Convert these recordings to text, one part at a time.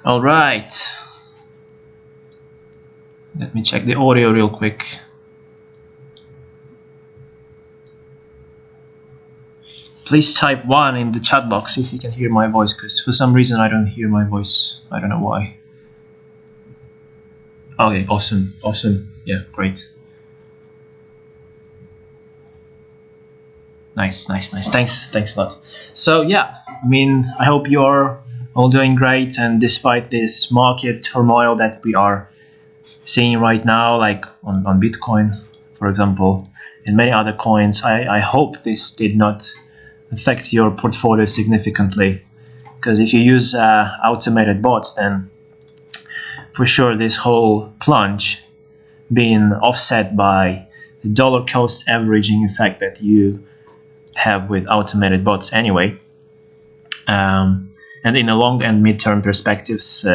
All right. Let me check the audio real quick. Please type 1 in the chat box if you can hear my voice, because for some reason I don't hear my voice. I don't know why. Okay, awesome. Yeah, great. Nice. Thanks a lot. So yeah, I mean, I hope you're all doing great, and despite this market turmoil that we are seeing right now, like on Bitcoin, for example, and many other coins, I hope this did not affect your portfolio significantly, because if you use automated bots, then for sure this whole plunge being offset by the dollar cost averaging effect that you have with automated bots anyway. And in the long and mid-term perspectives,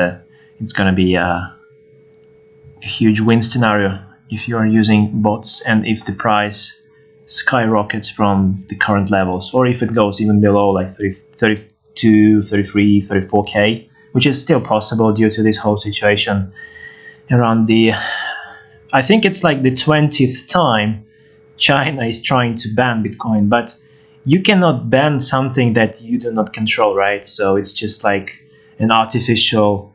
it's going to be a huge win scenario if you are using bots, and if the price skyrockets from the current levels, or if it goes even below like 32, 33, 34k, which is still possible due to this whole situation around the, I think it's like the 20th time China is trying to ban Bitcoin, but you cannot ban something that you do not control, right? So it's just like an artificial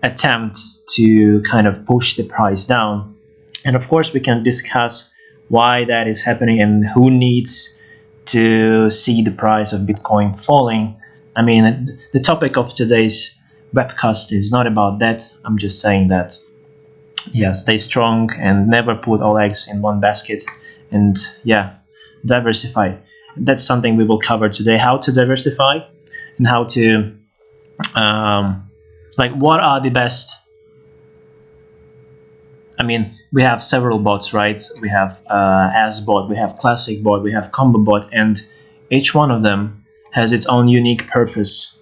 attempt to kind of push the price down. And of course, we can discuss why that is happening and who needs to see the price of Bitcoin falling. I mean, the topic of today's webcast is not about that. I'm just saying that, yeah, stay strong and never put all eggs in one basket. And yeah, diversify. That's something we will cover today, how to diversify and how to, like, what are the best. I mean, we have several bots, right? We have AAVE, we have Classic Bot, we have Combobot, and each one of them has its own unique purpose.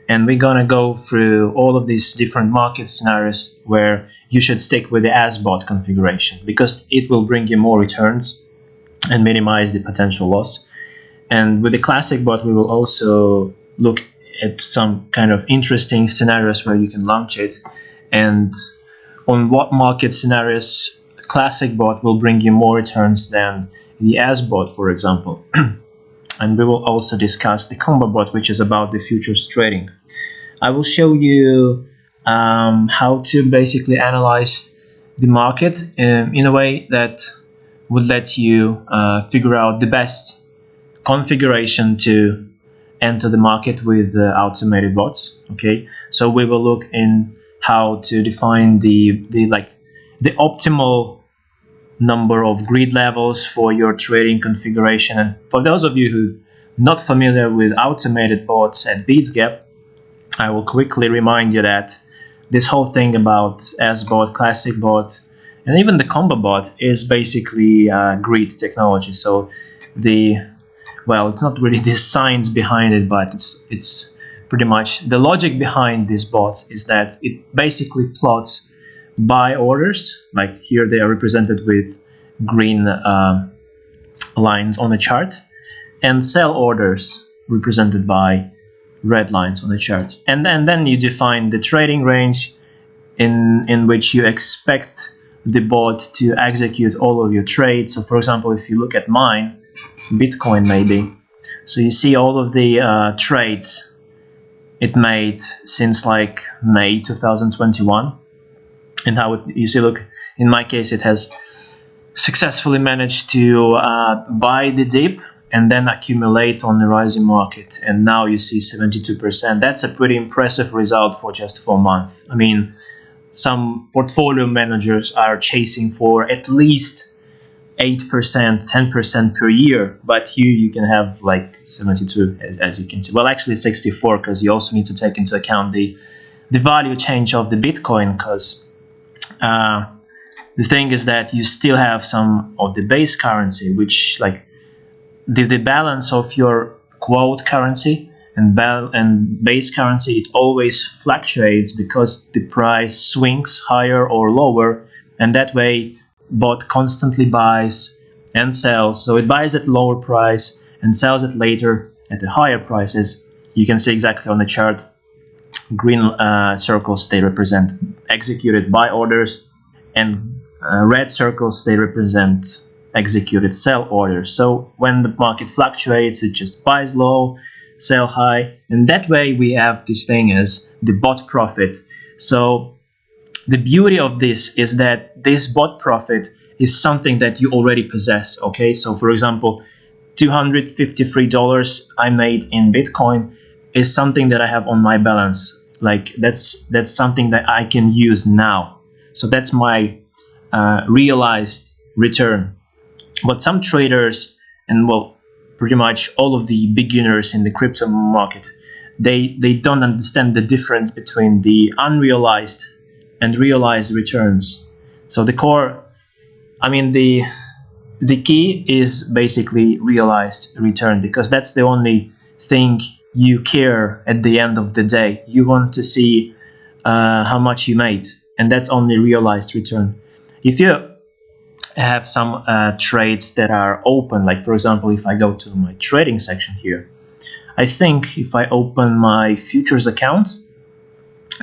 And we're gonna go through all of these different market scenarios where you should stick with the AAVE bot configuration, because it will bring you more returns and minimize the potential loss. And with the Classic Bot, we will also look at some kind of interesting scenarios where you can launch it, and on what market scenarios Classic Bot will bring you more returns than the AAVE bot, for example. And we will also discuss the Combobot, which is about the futures trading. I will show you how to basically analyze the market in a way that would let you figure out the best configuration to enter the market with automated bots. Okay, so we will look in how to define the optimal number of grid levels for your trading configuration. And for those of you who are not familiar with automated bots at Bitsgap, I will quickly remind you that this whole thing about AAVE bot, Classic Bot, and even the Combobot is basically grid technology. So it's not really the science behind it, but it's pretty much the logic behind these bots is that it basically plots buy orders, like here they are represented with green lines on the chart, and sell orders represented by red lines on the chart. And then you define the trading range in which you expect the bot to execute all of your trades. So for example, if you look at mine, Bitcoin maybe, so you see all of the trades it made since like May 2021, and how you see, look, in my case it has successfully managed to buy the dip and then accumulate on the rising market, and now you see 72%. That's a pretty impressive result for just 4 months. I mean, some portfolio managers are chasing for at least 8%, 10% per year, but here you can have like 72, as you can see. Well, actually 64, because you also need to take into account the value change of the Bitcoin, because the thing is that you still have some of the base currency, which like the balance of your quote currency and base currency, it always fluctuates because the price swings higher or lower, and that way bot constantly buys and sells. So it buys at lower price and sells it later at a higher price as You can see exactly on the chart, green circles, they represent executed buy orders, and red circles, they represent executed sell orders. So when the market fluctuates, it just buys low, sell high, and that way we have this thing as the bot profit. So the beauty of this is that this bot profit is something that you already possess. Okay, so for example, $253 I made in Bitcoin is something that I have on my balance. Like that's something that I can use now. So that's my realized return. But some traders, and well, pretty much all of the beginners in the crypto market, they don't understand the difference between the unrealized and realized returns. So the core, I mean, the key is basically realized return, because that's the only thing you care at the end of the day. You want to see how much you made, and that's only realized return. If you have some trades that are open, like for example, if I go to my trading section here, I think if I open my futures account,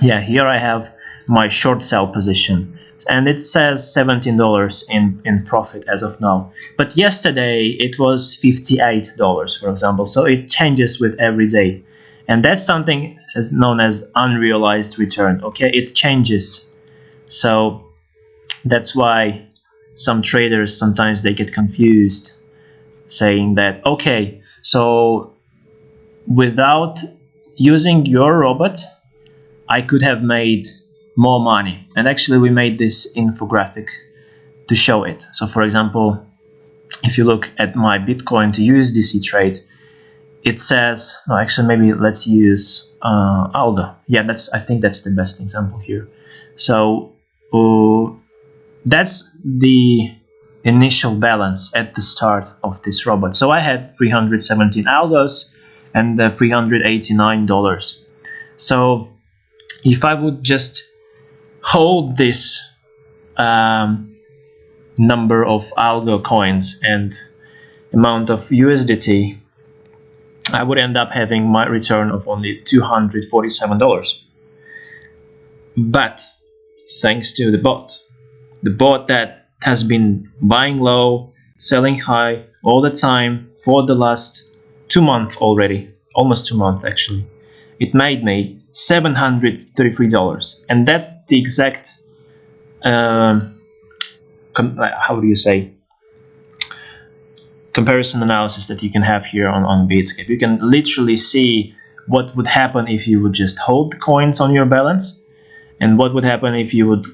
yeah, here I have my short sell position, and it says $17 in profit as of now. But yesterday it was $58, for example. So it changes with every day, and that's something as known as unrealized return. Okay, it changes. So that's why some traders sometimes they get confused, saying that okay, so without using your robot, I could have made more money. And actually we made this infographic to show it. So for example, if you look at my Bitcoin to USDC trade, it says, no, actually maybe let's use Algo. Yeah, I think that's the best example here. So that's the initial balance at the start of this robot. So I had 317 Algos and $389. So if I would just hold this number of Algo coins and amount of USDT, I would end up having my return of only $247. But thanks to the bot that has been buying low, selling high all the time for the last 2 months already, almost 2 months actually, it made me $733, and that's the exact how do you say, comparison analysis that you can have here on Bitsgap. You can literally see what would happen if you would just hold the coins on your balance, and what would happen if you would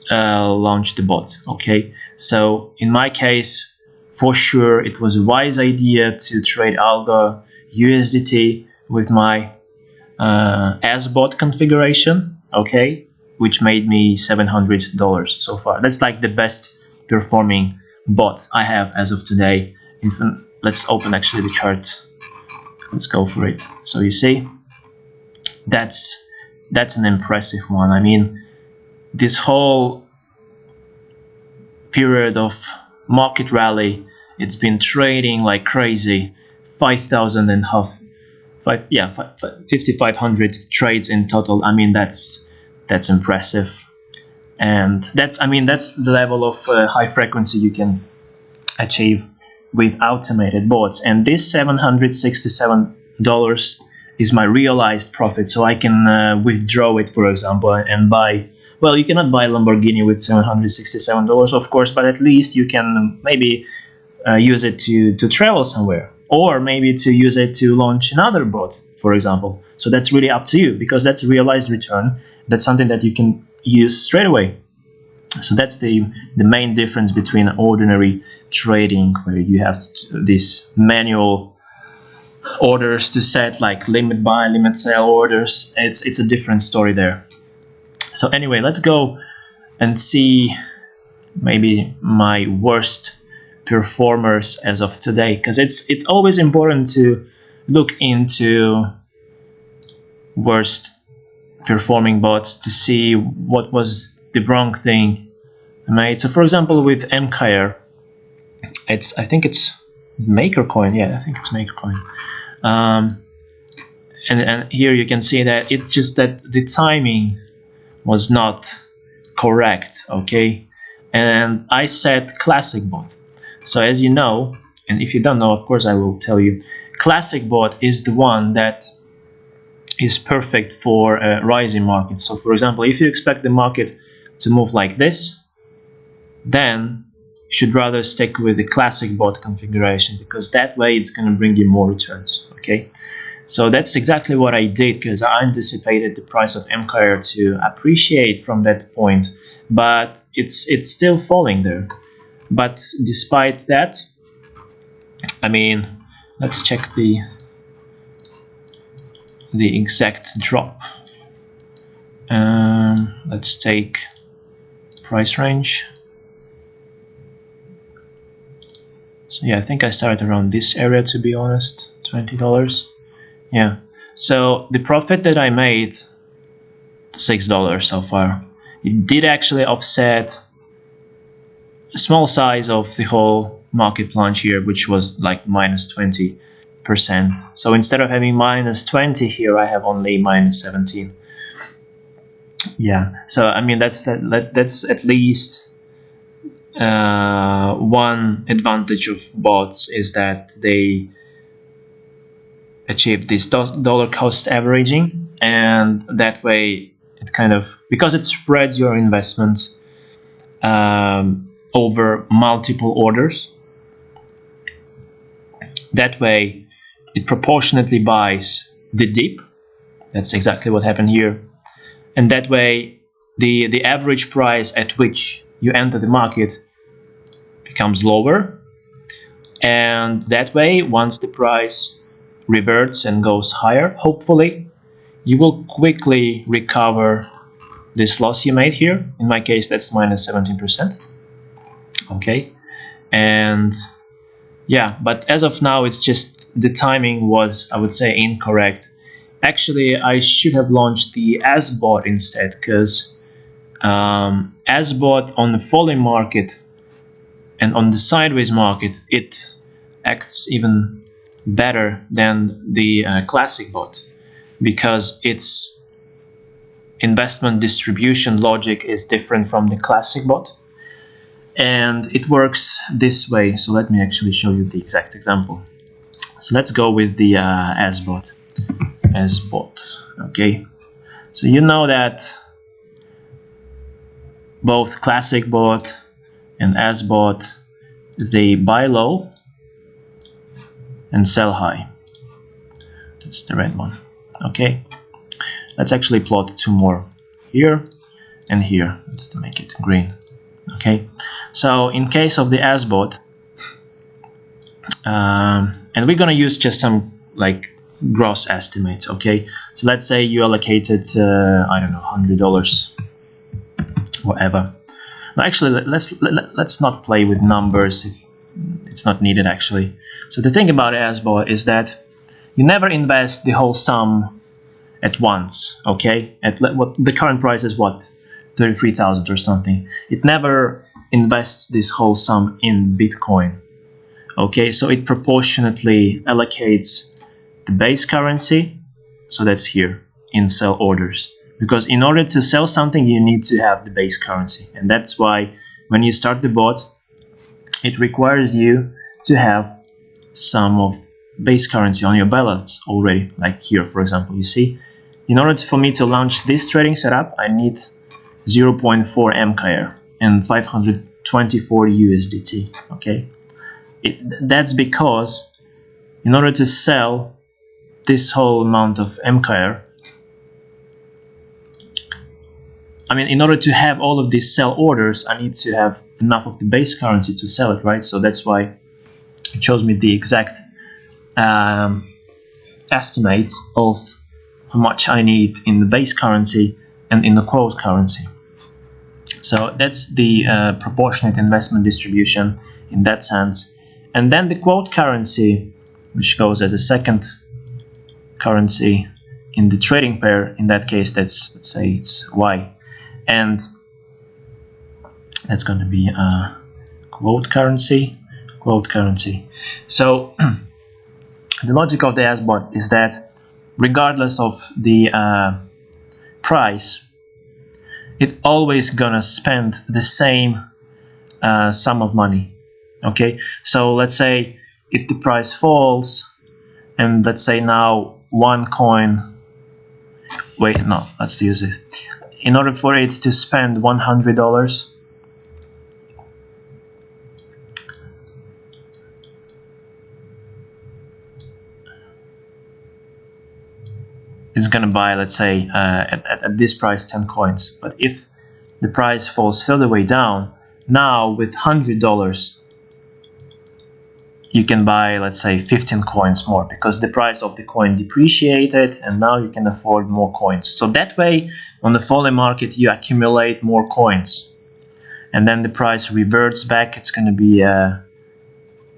launch the bot. Okay, so in my case, for sure it was a wise idea to trade Algo USDT with my as bot configuration, okay, which made me $700 so far. That's like the best performing bot I have as of today. Let's open actually the chart. Let's go for it. So you see, that's an impressive one. I mean, this whole period of market rally, it's been trading like crazy. 5,500 trades in total. I mean, that's impressive, and that's the level of high frequency you can achieve with automated bots. And this $767 is my realized profit, so I can withdraw it, for example, and buy. Well, you cannot buy Lamborghini with $767, of course, but at least you can maybe use it to travel somewhere, or maybe to use it to launch another bot, for example. So that's really up to you, because that's a realized return. That's something that you can use straight away. So that's the main difference between ordinary trading, where you have these manual orders to set, like limit buy, limit sell orders. It's a different story there. So anyway, let's go and see maybe my worst performers as of today, because it's always important to look into worst performing bots to see what was the wrong thing I made. So for example, with MKR, I think it's MakerCoin. Yeah, I think it's MakerCoin. and here you can see that it's just that the timing was not correct, okay? And I set classic bot. So as you know, and if you don't know, of course I will tell you, classic bot is the one that is perfect for a rising market. So for example, if you expect the market to move like this, then you should rather stick with the classic bot configuration, because that way it's going to bring you more returns, okay? So that's exactly what I did, because I anticipated the price of MKR to appreciate from that point, but it's still falling there. But despite that, I mean, let's check the exact drop. Let's take price range. So yeah, I think I started around this area, to be honest, $20. Yeah, so the profit that I made, $6 so far, it did actually offset a small size of the whole market plunge here, which was like minus 20%. So instead of having minus 20 here, I have only minus 17. Yeah, so I mean that's at least one advantage of bots, is that they achieve this dollar cost averaging, and that way it kind of, because it spreads your investments over multiple orders, that way it proportionately buys the dip. That's exactly what happened here. And that way the average price at which you enter the market becomes lower, and that way once the price reverts and goes higher, hopefully you will quickly recover this loss you made here. In my case, that's minus 17%. Okay, and yeah, but as of now, it's just the timing was, I would say, incorrect. Actually, I should have launched the ASBot instead, because ASBot on the falling market and on the sideways market, it acts even better than the classic bot, because its investment distribution logic is different from the classic bot, and it works this way. So let me actually show you the exact example. So let's go with the ASBot. Okay, so you know that both classic bot and ASBot, they buy low and sell high. That's the red one. Okay, let's actually plot two more, here and here. Let's make it green. Okay, so in case of the ASBot, and we're gonna use just some like gross estimates. Okay, so let's say you allocated I don't know, $100, whatever. Now actually, let's not play with numbers. It's not needed actually. So the thing about ASBot is that you never invest the whole sum at once. Okay, at what the current price is, what, 33,000 or something. It never invests this whole sum in Bitcoin. Okay, so it proportionately allocates the base currency, so that's here in sell orders, because in order to sell something you need to have the base currency, and that's why when you start the bot it requires you to have some of base currency on your balance already. Like here, for example, you see, in order for me to launch this trading setup, I need 0.4 MKR and 524 USDT. Okay, that's because in order to sell this whole amount of MKR, I mean, in order to have all of these sell orders, I need to have enough of the base currency to sell it, right? So that's why it shows me the exact estimate of how much I need in the base currency and in the quote currency. So that's the proportionate investment distribution in that sense. And then the quote currency, which goes as a second currency in the trading pair, in that case, that's, let's say it's Y. And that's going to be quote currency. So the logic of the ASBot is that regardless of the price, it always gonna spend the same sum of money. Okay, so let's say if the price falls, and let's say now one coin, wait, no, let's use it. In order for it to spend $100, it's gonna buy, let's say, at this price 10 coins. But if the price falls further way down, now with $100 you can buy, let's say, 15 coins more, because the price of the coin depreciated and now you can afford more coins. So that way, on the falling market, you accumulate more coins, and then the price reverts back. It's going to be a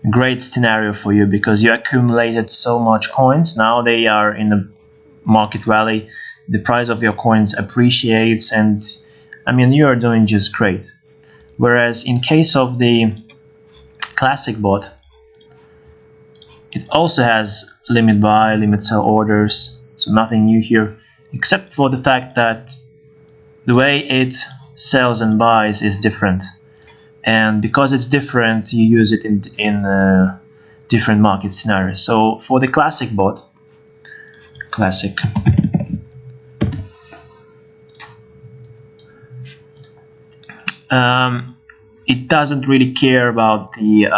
great scenario for you because you accumulated so much coins. Now they are in the market rally, the price of your coins appreciates, and I mean, you are doing just great. Whereas in case of the classic bot, it also has limit buy, limit sell orders, so nothing new here, except for the fact that the way it sells and buys is different. And because it's different, you use it in different market scenarios. So for the classic bot, it doesn't really care about the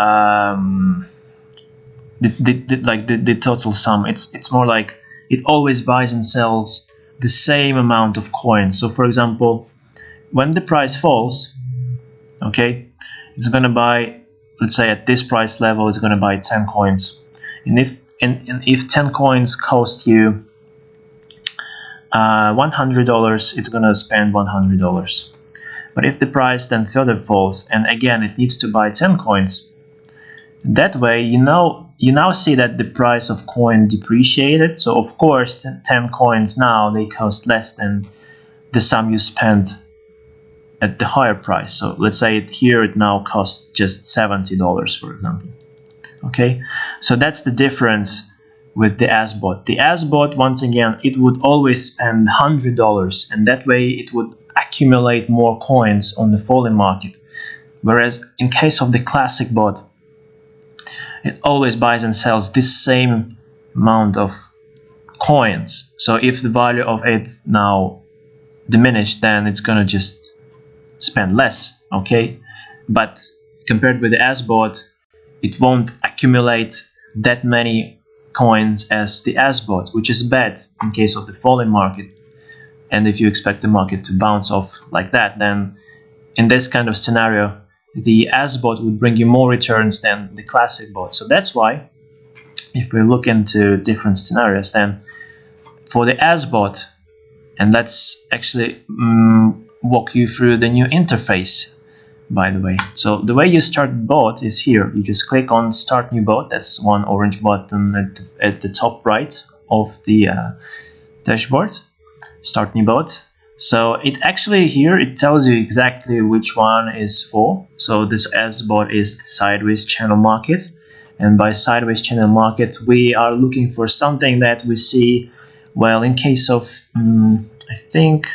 total sum. It's more like it always buys and sells the same amount of coins. So for example, when the price falls, okay, it's gonna buy, let's say at this price level, it's gonna buy 10 coins. And if 10 coins cost you $100, it's gonna spend $100. But if the price then further falls, and again it needs to buy 10 coins, that way you now see that the price of coin depreciated. So of course 10 coins now, they cost less than the sum you spent at the higher price. So let's say here it now costs just $70, for example. Okay, so that's the difference with the ASBot. The ASBot, once again, it would always spend $100, and that way it would accumulate more coins on the falling market. Whereas in case of the classic bot, it always buys and sells this same amount of coins. So if the value of it now diminished, then it's gonna just spend less. Okay, but compared with the ASBot, it won't accumulate that many coins as the ASBot, which is bad in case of the falling market. And if you expect the market to bounce off like that, then in this kind of scenario, the ASBot would bring you more returns than the classic bot. So that's why, if we look into different scenarios, then for the ASBot, and let's actually walk you through the new interface, by the way. So the way you start bot is here. You just click on Start New Bot. That's one orange button at the top right of the dashboard. Start New Bot. So it actually here it tells you exactly which one is for. So this ASBot is the sideways channel market, and by sideways channel market we are looking for something that we see, well, in case of I think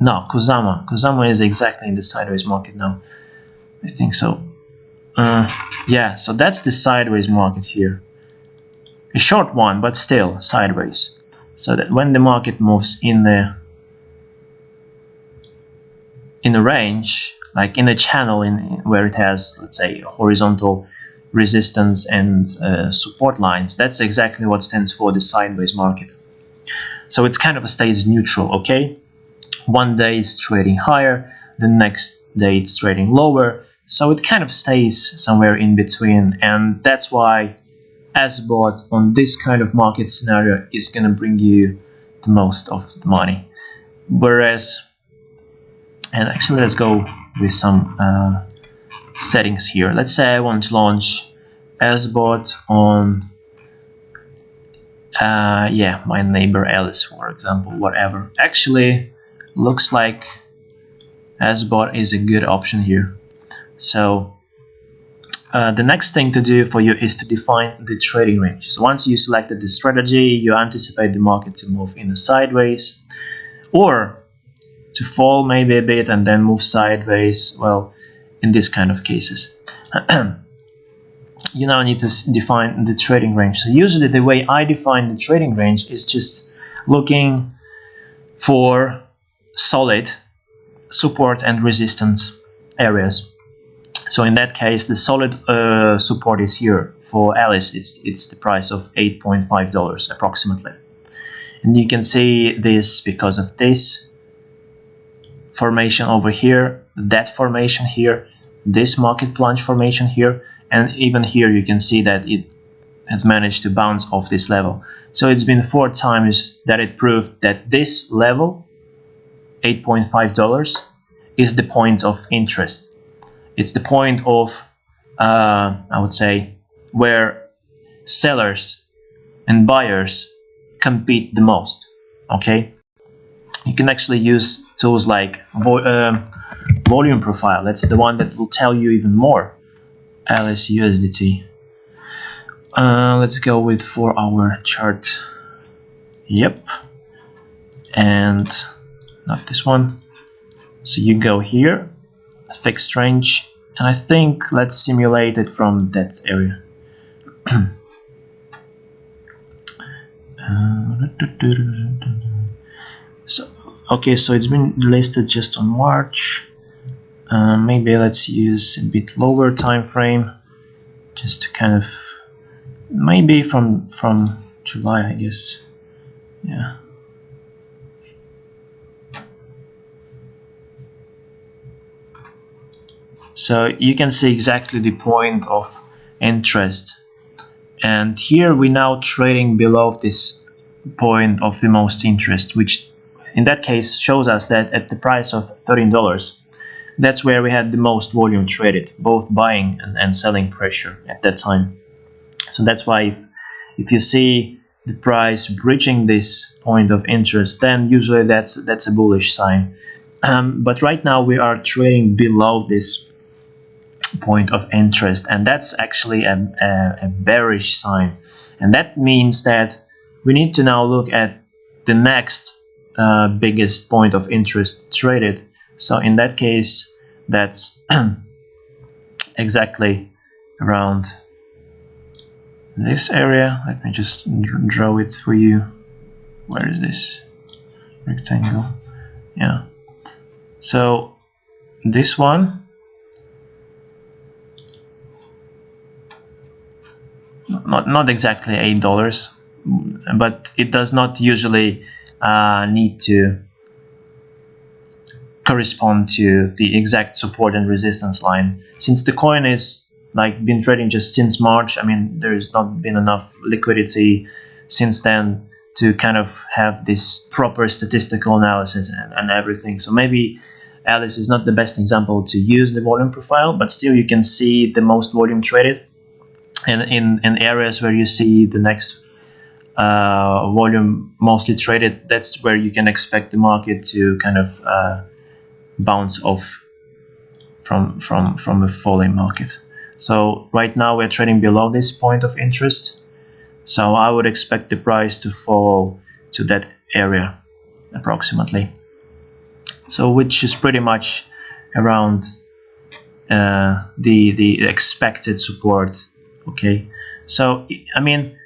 no, Kusama is exactly in the sideways market now, I think so. Yeah, so that's the sideways market here, a short one but still sideways. So that when the market moves in the range, like in a channel where it has, let's say, horizontal resistance and support lines, that's exactly what stands for the sideways market. So it's kind of stays neutral. Okay, one day it's trading higher, the next day it's trading lower, so it kind of stays somewhere in between, and that's why ASBot on this kind of market scenario is going to bring you the most of the money. Whereas, and actually let's go with some settings here. Let's say I want to launch ASBot on yeah, my neighbor Alice, for example, whatever. Actually looks like ASBot is a good option here. So the next thing to do for you is to define the trading range. So once you selected the strategy, you anticipate the market to move in a sideways or to fall maybe a bit and then move sideways. Well, in this kind of cases, you now need to define the trading range. So usually the way I define the trading range is just looking for solid support and resistance areas. So in that case, the solid support is here. For Alice, it's the price of $8.5 approximately. And you can see this because of this formation over here, that formation here, this market plunge formation here, and even here you can see that it has managed to bounce off this level. So it's been 4 times that it proved that this level, $8.5, is the point of interest. It's the point of, I would say, where sellers and buyers compete the most. Okay, you can actually use tools like volume profile. That's the one that will tell you even more. Alice USDT. Let's go with 4-hour chart. Yep, and not this one. So you go here, fixed range, and I think let's simulate it from that area. So okay, so it's been listed just on March. Maybe let's use a bit lower time frame, just to kind of maybe from July, I guess. Yeah. So you can see exactly the point of interest, and here we're now trading below this point of the most interest, which in that case shows us that at the price of $13, that's where we had the most volume traded, both buying and selling pressure at that time. So that's why if you see the price breaching this point of interest, then usually that's a bullish sign. But right now we are trading below this point of interest, and that's actually a bearish sign, and that means that we need to now look at the next biggest point of interest traded. So in that case, that's exactly around this area. Let me just draw it for you. Where is this rectangle? Yeah, so this one, not exactly $8, but it does not usually need to correspond to the exact support and resistance line. Since the coin is like been trading just since March, I mean, there's not been enough liquidity since then to kind of have this proper statistical analysis and everything. So maybe Alice is not the best example to use the volume profile, but still you can see the most volume traded. And in areas where you see the next volume mostly traded, that's where you can expect the market to kind of bounce off from a falling market. So right now we're trading below this point of interest, so I would expect the price to fall to that area approximately, so which is pretty much around the expected support. Okay, so I mean,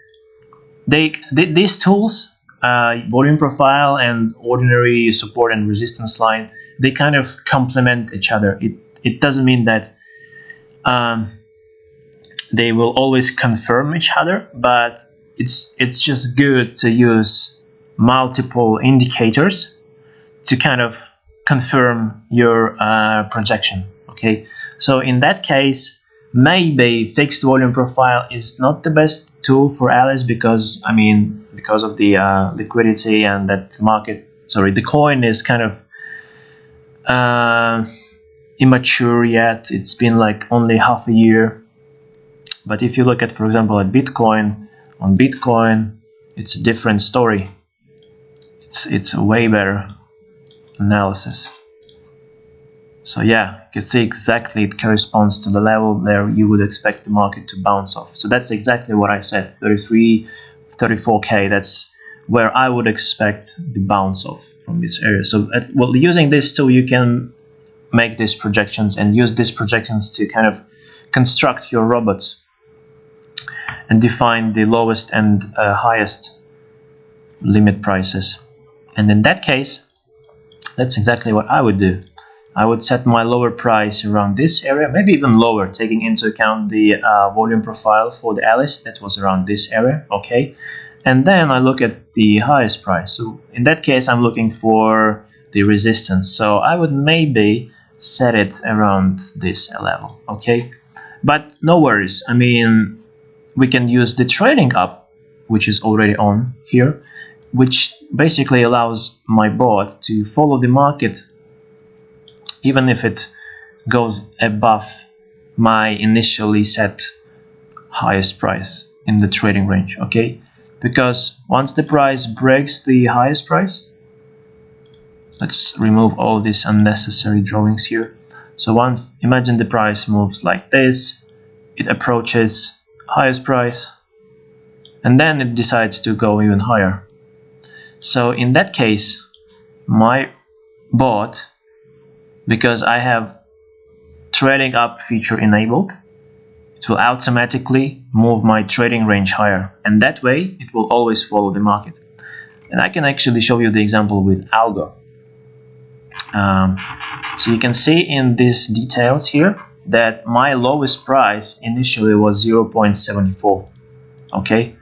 these tools, volume profile and ordinary support and resistance line, they kind of complement each other. It doesn't mean that they will always confirm each other, but it's just good to use multiple indicators to kind of confirm your projection. Okay, so in that case, maybe fixed volume profile is not the best tool for Alice, because I mean, because of the liquidity and that market, sorry, the coin is kind of immature yet. It's been like only half a year. But if you look at, for example, at Bitcoin, on Bitcoin, it's a different story. It's a way better analysis. So yeah, you can see exactly it corresponds to the level where you would expect the market to bounce off. So that's exactly what I said, 33, 34K, that's where I would expect the bounce off from this area. So well, using this tool, you can make these projections and use these projections to kind of construct your robots and define the lowest and highest limit prices. And in that case, that's exactly what I would do. I would set my lower price around this area, maybe even lower, taking into account the volume profile for the Alice. That was around this area, okay? And then I look at the highest price. So in that case, I'm looking for the resistance. So I would maybe set it around this level, okay? But no worries. I mean, we can use the trading up, which is already on here, which basically allows my bot to follow the market even if it goes above my initially set highest price in the trading range, okay? Because once the price breaks the highest price, let's remove all these unnecessary drawings here. So once, imagine the price moves like this, it approaches highest price, and then it decides to go even higher. So in that case, my bot, because I have trading up feature enabled, it will automatically move my trading range higher, and that way it will always follow the market. And I can actually show you the example with algo. So you can see in these details here that my lowest price initially was 0.74, okay,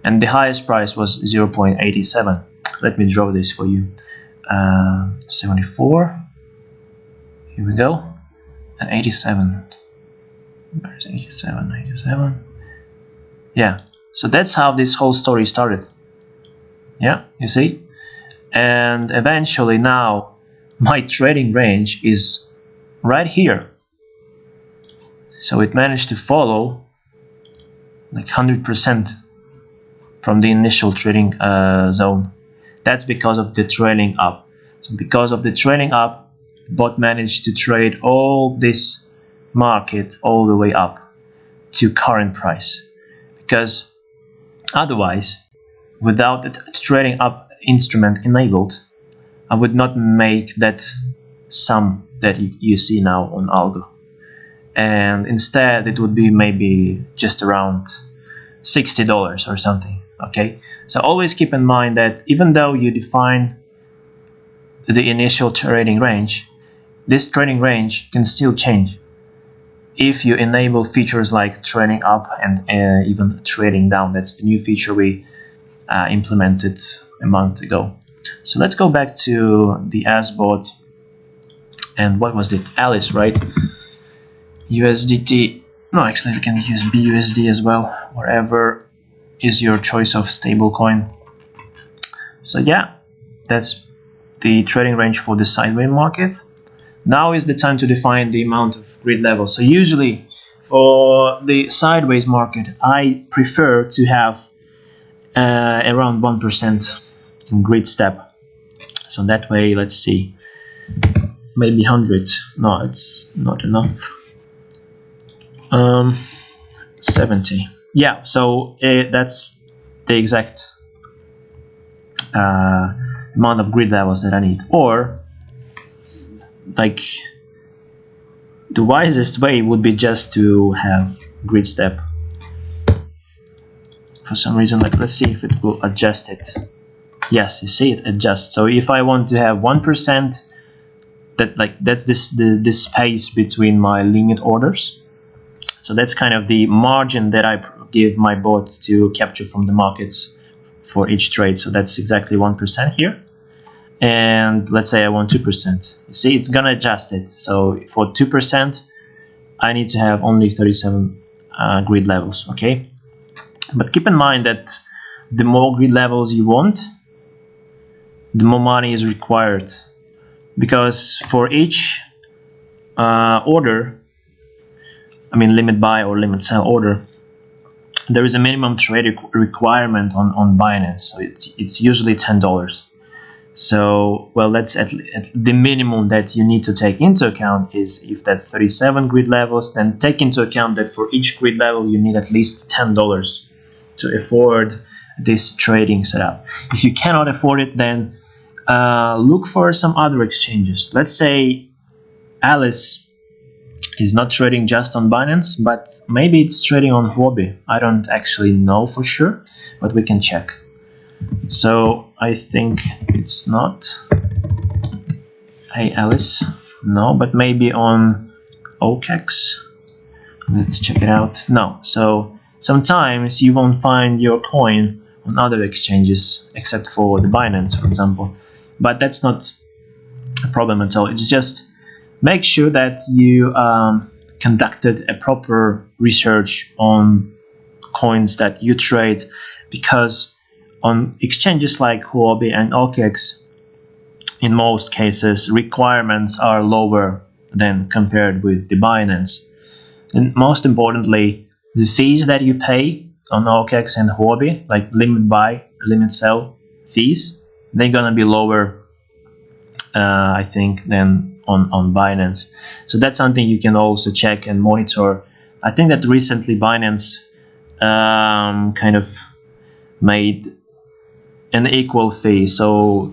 and the highest price was 0.87. Let me draw this for you. 74, here we go, and 87. Where's 87? 87. Yeah, so that's how this whole story started. Yeah, you see? And eventually now my trading range is right here. So it managed to follow like 100% from the initial trading zone. That's because of the trailing up. So because of the trailing up, bot managed to trade all this market all the way up to current price. Because otherwise, without the trading up instrument enabled, I would not make that sum that you see now on algo. And instead it would be maybe just around $60 or something, okay? So always keep in mind that even though you define the initial trading range, this trading range can still change if you enable features like trading up and even trading down. That's the new feature we implemented a month ago. So let's go back to the ASBot, and what was it? Alice, right? USDT. No, actually, you can use BUSD as well, whatever is your choice of stablecoin. So yeah, that's the trading range for the sideways market. Now is the time to define the amount of grid level. So usually for the sideways market, I prefer to have around 1% in grid step. So that way, let's see, maybe 100. No, it's not enough. 70. Yeah, so that's the exact amount of grid levels that I need. Or like the wisest way would be just to have grid step. For some reason, like, let's see if it will adjust it. Yes, you see it adjusts. So if I want to have 1%, that's the space between my limit orders. So that's kind of the margin that I give my bot to capture from the markets for each trade. So that's exactly 1% here. And let's say I want 2%. You see, it's gonna adjust it. So for 2%, I need to have only 37 grid levels, okay? But keep in mind that the more grid levels you want, the more money is required. Because for each order, I mean limit buy or limit sell order, there is a minimum trade requirement on Binance. So it's usually $10. So, well, that's at the minimum that you need to take into account. Is if that's 37 grid levels, then take into account that for each grid level you need at least $10 to afford this trading setup. If you cannot afford it, then look for some other exchanges. Let's say Alice is not trading just on Binance, but maybe it's trading on Huobi. I don't actually know for sure, but we can check. So I think it's not. Hey Alice, no, but maybe on OKEx. Let's check it out. No, so sometimes you won't find your coin on other exchanges except for the Binance, for example. But that's not a problem at all. It's just make sure that you conducted a proper research on coins that you trade, because on exchanges like Huobi and OKEx, in most cases, requirements are lower than compared with the Binance. And most importantly, the fees that you pay on OKEx and Huobi, like limit buy, limit sell fees, they're gonna be lower, I think, than on Binance. So that's something you can also check and monitor. I think that recently Binance kind of made an equal fee. So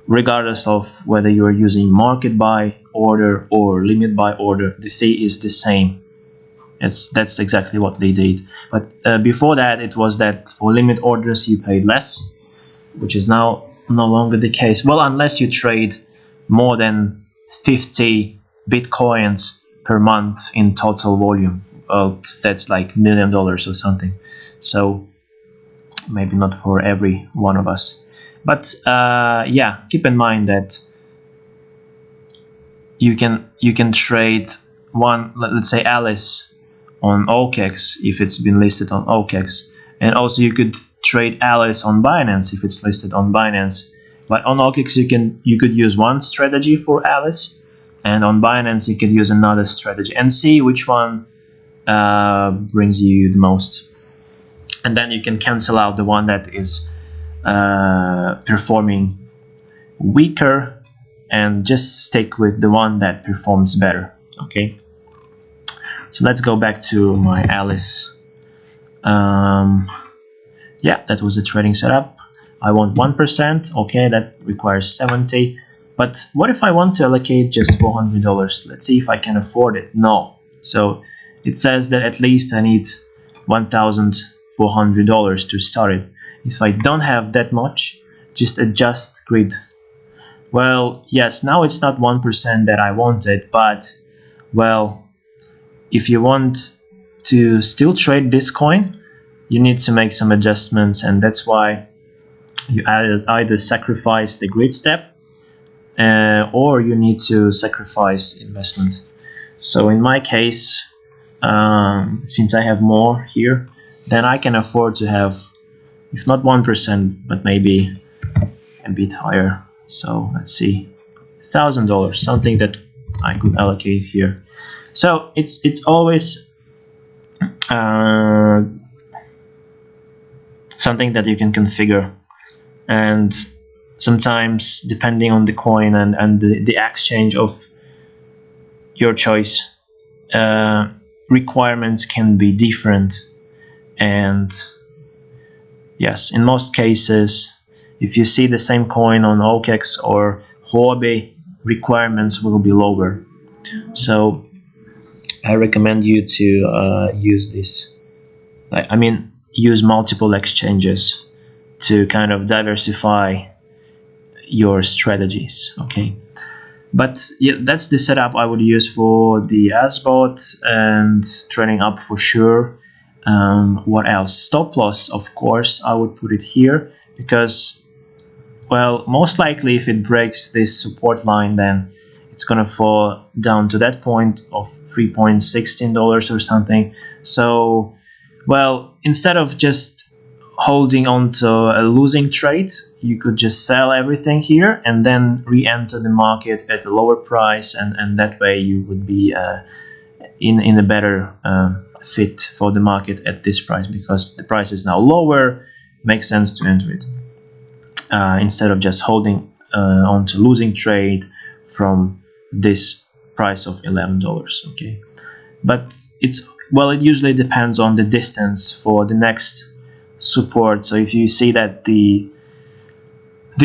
regardless of whether you're using market buy order or limit buy order, the fee is the same. That's exactly what they did. But before that, it was that for limit orders you paid less, which is now no longer the case. Well, unless you trade more than 50 Bitcoins per month in total volume. Well, that's like $1 million or something. So maybe not for every one of us. But yeah, keep in mind that you can trade one, let's say Alice, on OKEx if it's been listed on OKEx, and also you could trade Alice on Binance if it's listed on Binance. But on OKEx you could use one strategy for Alice, and on Binance you could use another strategy and see which one brings you the most. And then you can cancel out the one that is performing weaker and just stick with the one that performs better. Okay, so let's go back to my Alice. Yeah, that was the trading setup. I want 1%. Okay, that requires 70. But what if I want to allocate just $400? Let's see if I can afford it. No. So it says that at least I need $1,400 to start it. If I don't have that much, just adjust grid. Well, yes, now it's not 1% that I wanted, but well, if you want to still trade this coin, you need to make some adjustments, and that's why you either sacrifice the grid step or you need to sacrifice investment. So in my case, since I have more here, then I can afford to have, if not 1%, but maybe a bit higher. So let's see, $1,000, something that I could allocate here. So it's always something that you can configure, and sometimes depending on the coin and the exchange of your choice, requirements can be different. And yes, in most cases, if you see the same coin on OKEx or Huobi, requirements will be lower. So I recommend you to use this. I mean, use multiple exchanges to kind of diversify your strategies. Okay, but yeah, that's the setup I would use for the ASBot and trading up for sure. What else? Stop loss, of course, I would put it here because, well, most likely if it breaks this support line, then it's gonna fall down to that point of $3.16 or something. So, well, instead of just holding on to a losing trade, you could just sell everything here and then re-enter the market at a lower price, and that way you would be in a better fit for the market at this price, because the price is now lower. Makes sense to enter it instead of just holding onto losing trade from this price of $11. Okay, but it usually depends on the distance for the next support. So if you see that the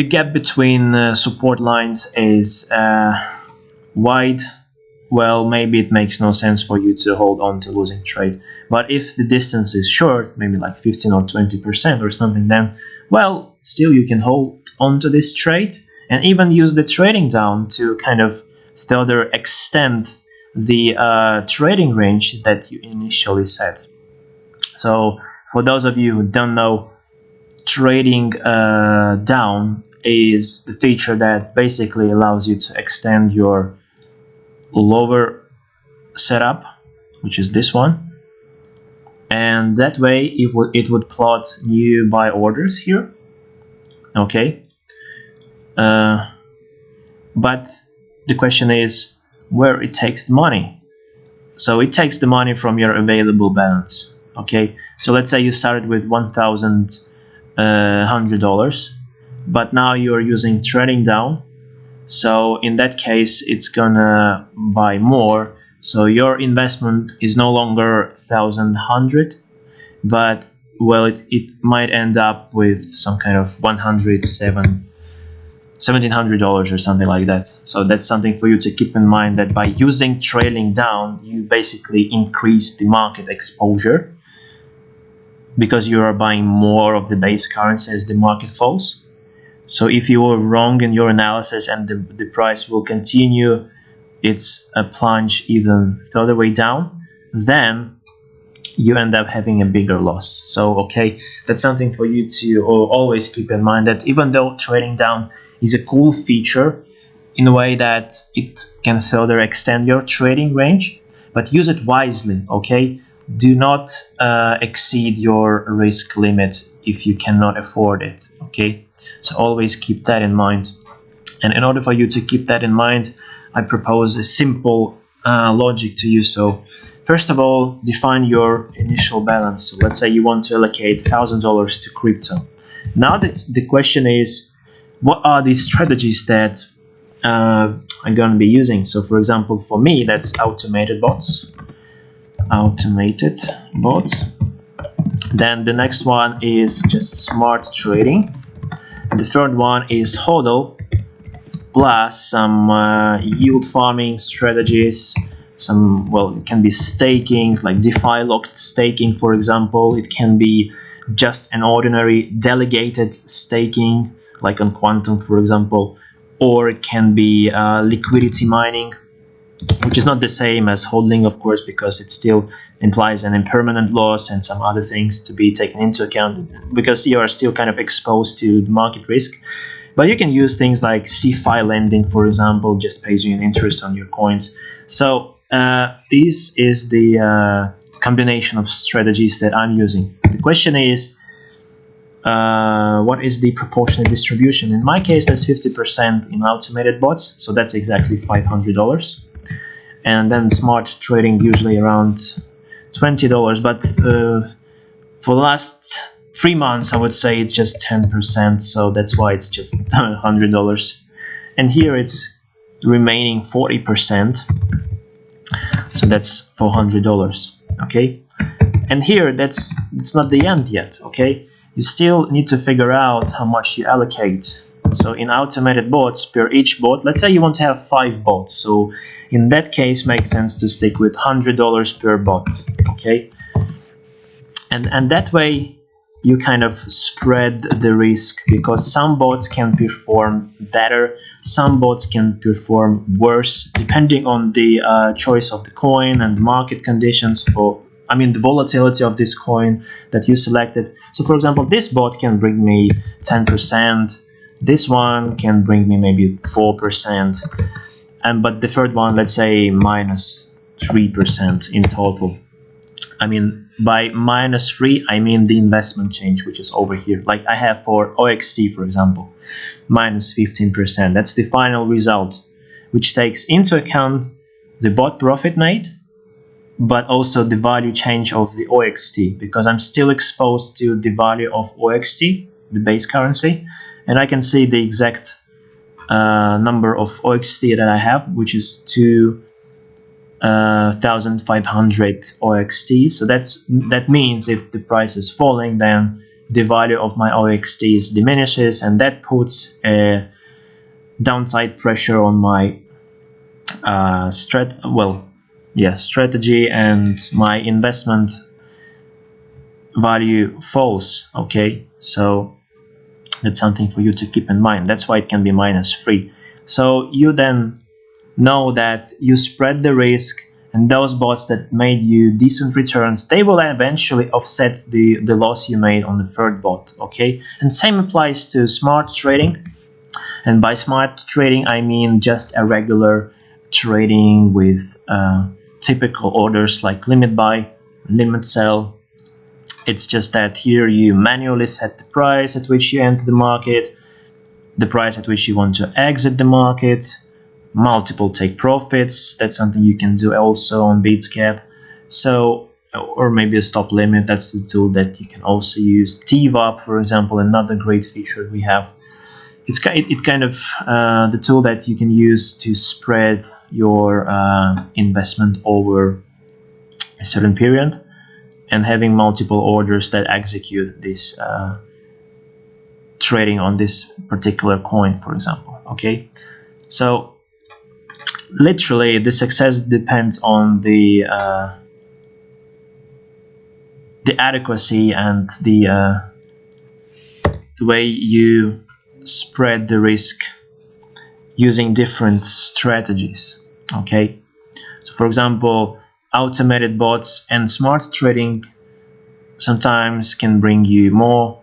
gap between support lines is wide, well, maybe it makes no sense for you to hold on to losing trade. But if the distance is short, maybe like 15 or 20% or something, then, well, still you can hold on to this trade and even use the trading down to kind of further extend the trading range that you initially set. So for those of you who don't know, trading down is the feature that basically allows you to extend your lower setup, which is this one, and that way it would plot new buy orders here. Okay, but the question is where it takes the money. So it takes the money from your available balance. Okay, so let's say you started with $1,100, but now you're using trading down. So in that case, it's gonna buy more. So your investment is no longer $1,100, but, well, it might end up with some kind of $1,700 or something like that. So that's something for you to keep in mind, that by using trailing down, you basically increase the market exposure because you are buying more of the base currency as the market falls. So if you were wrong in your analysis and the price will continue its plunge even further way down, then you end up having a bigger loss. So, okay, that's something for you to always keep in mind, that even though trading down is a cool feature in a way that it can further extend your trading range, but use it wisely, okay? Do not exceed your risk limit if you cannot afford it, okay? So always keep that in mind. And in order for you to keep that in mind, I propose a simple logic to you. So first of all, define your initial balance. So let's say you want to allocate $1,000 to crypto. Now the question is, what are the strategies that I'm going to be using? So for example, for me, that's automated bots. Then the next one is just smart trading. The third one is HODL, plus some yield farming strategies. Some, well, it can be staking, like DeFi locked staking, for example. It can be just an ordinary delegated staking, like on Quantum, for example. Or it can be liquidity mining, which is not the same as hodling, of course, because it still implies an impermanent loss and some other things to be taken into account, because you are still kind of exposed to the market risk. But you can use things like CFI lending, for example, just pays you an interest on your coins. So this is the combination of strategies that I'm using. The question is, what is the proportionate distribution? In my case, that's 50% in automated bots, so that's exactly $500. And then smart trading usually around $20, but for the last 3 months, I would say it's just 10%, so that's why it's just $100. And here it's remaining 40%, so that's $400. Okay, and here it's not the end yet. Okay, you still need to figure out how much you allocate. So in automated bots, per each bot, let's say you want to have 5 bots, so in that case, makes sense to stick with $100 per bot, okay? And that way, you kind of spread the risk, because some bots can perform better, some bots can perform worse, depending on the choice of the coin and market conditions the volatility of this coin that you selected. So for example, this bot can bring me 10%, this one can bring me maybe 4%, but the third one, let's say minus 3% in total. By minus 3, I mean the investment change, which is over here. Like I have for OXT, for example, minus 15%. That's the final result, which takes into account the bot profit made, but also the value change of the OXT, because I'm still exposed to the value of OXT, the base currency, and I can see the exact number of OXT that I have, which is 2,500 OXT. So that means if the price is falling, then the value of my OXTs diminishes, and that puts a downside pressure on my strategy, and my investment value falls. Okay, so that's something for you to keep in mind. That's why it can be -3. So you then know that you spread the risk, and those bots that made you decent returns, they will eventually offset the loss you made on the third bot. Okay, and same applies to smart trading. And by smart trading, I mean just a regular trading with typical orders like limit buy, limit sell. It's just that here you manually set the price at which you enter the market, the price at which you want to exit the market, multiple take profits. That's something you can do also on Bitsgap. So, or maybe a stop limit. That's the tool that you can also use. TVAP, for example, another great feature we have. It's kind of the tool that you can use to spread your investment over a certain period, and having multiple orders that execute this trading on this particular coin, for example. Okay, so literally the success depends on the adequacy and the way you spread the risk using different strategies. Okay, so for example, automated bots and smart trading sometimes can bring you more.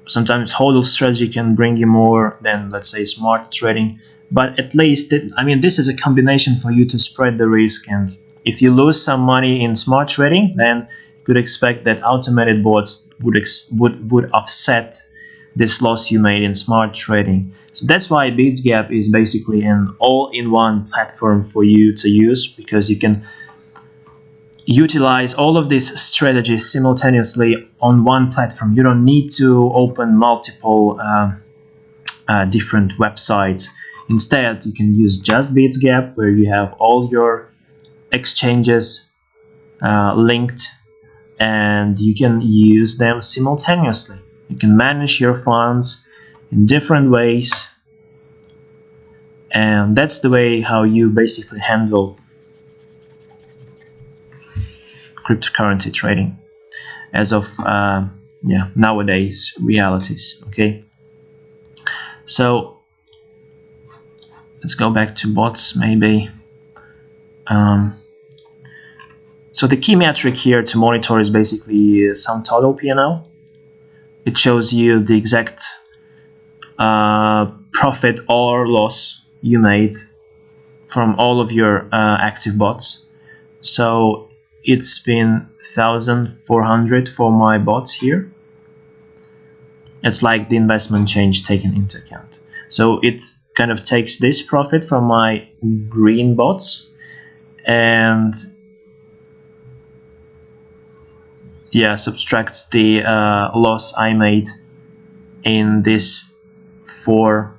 Sometimes hodl strategy can bring you more than, let's say, smart trading. But at least, this is a combination for you to spread the risk. And if you lose some money in smart trading, then you could expect that automated bots would offset this loss you made in smart trading. So that's why Bitsgap is basically an all-in-one platform for you to use, because you can utilize all of these strategies simultaneously on one platform. You don't need to open multiple different websites. Instead, you can use just Bitsgap, where you have all your exchanges linked, and you can use them simultaneously. You can manage your funds in different ways, and that's the way how you basically handle cryptocurrency trading as of nowadays realities. Okay, so let's go back to bots maybe. So the key metric here to monitor is basically sum total P&L. It shows you the exact profit or loss you made from all of your active bots. So it's been 1,400 for my bots here. It's like the investment change taken into account. So it kind of takes this profit from my green bots and subtracts the loss I made in these 4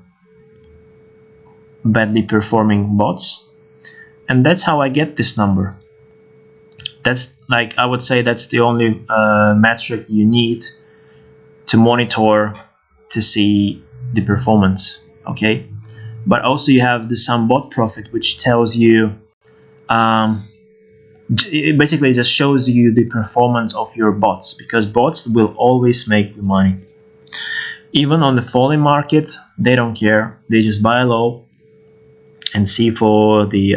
badly performing bots, and that's how I get this number. That's, like, I would say that's the only metric you need to monitor to see the performance. Okay, but also you have the sum bot profit, which tells you it basically just shows you the performance of your bots, because bots will always make the money. Even on the falling market, they don't care. They just buy low and see for the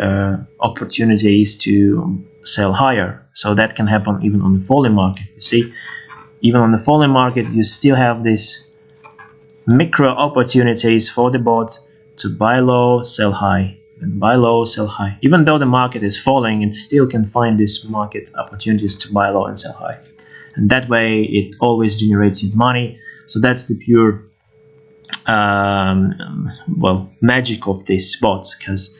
opportunities to sell higher. So that can happen even on the falling market. You see, even on the falling market, you still have these micro opportunities for the bot to buy low, sell high, and buy low, sell high. Even though the market is falling, it still can find these market opportunities to buy low and sell high. And that way, it always generates you money. So that's the pure magic of these bots, because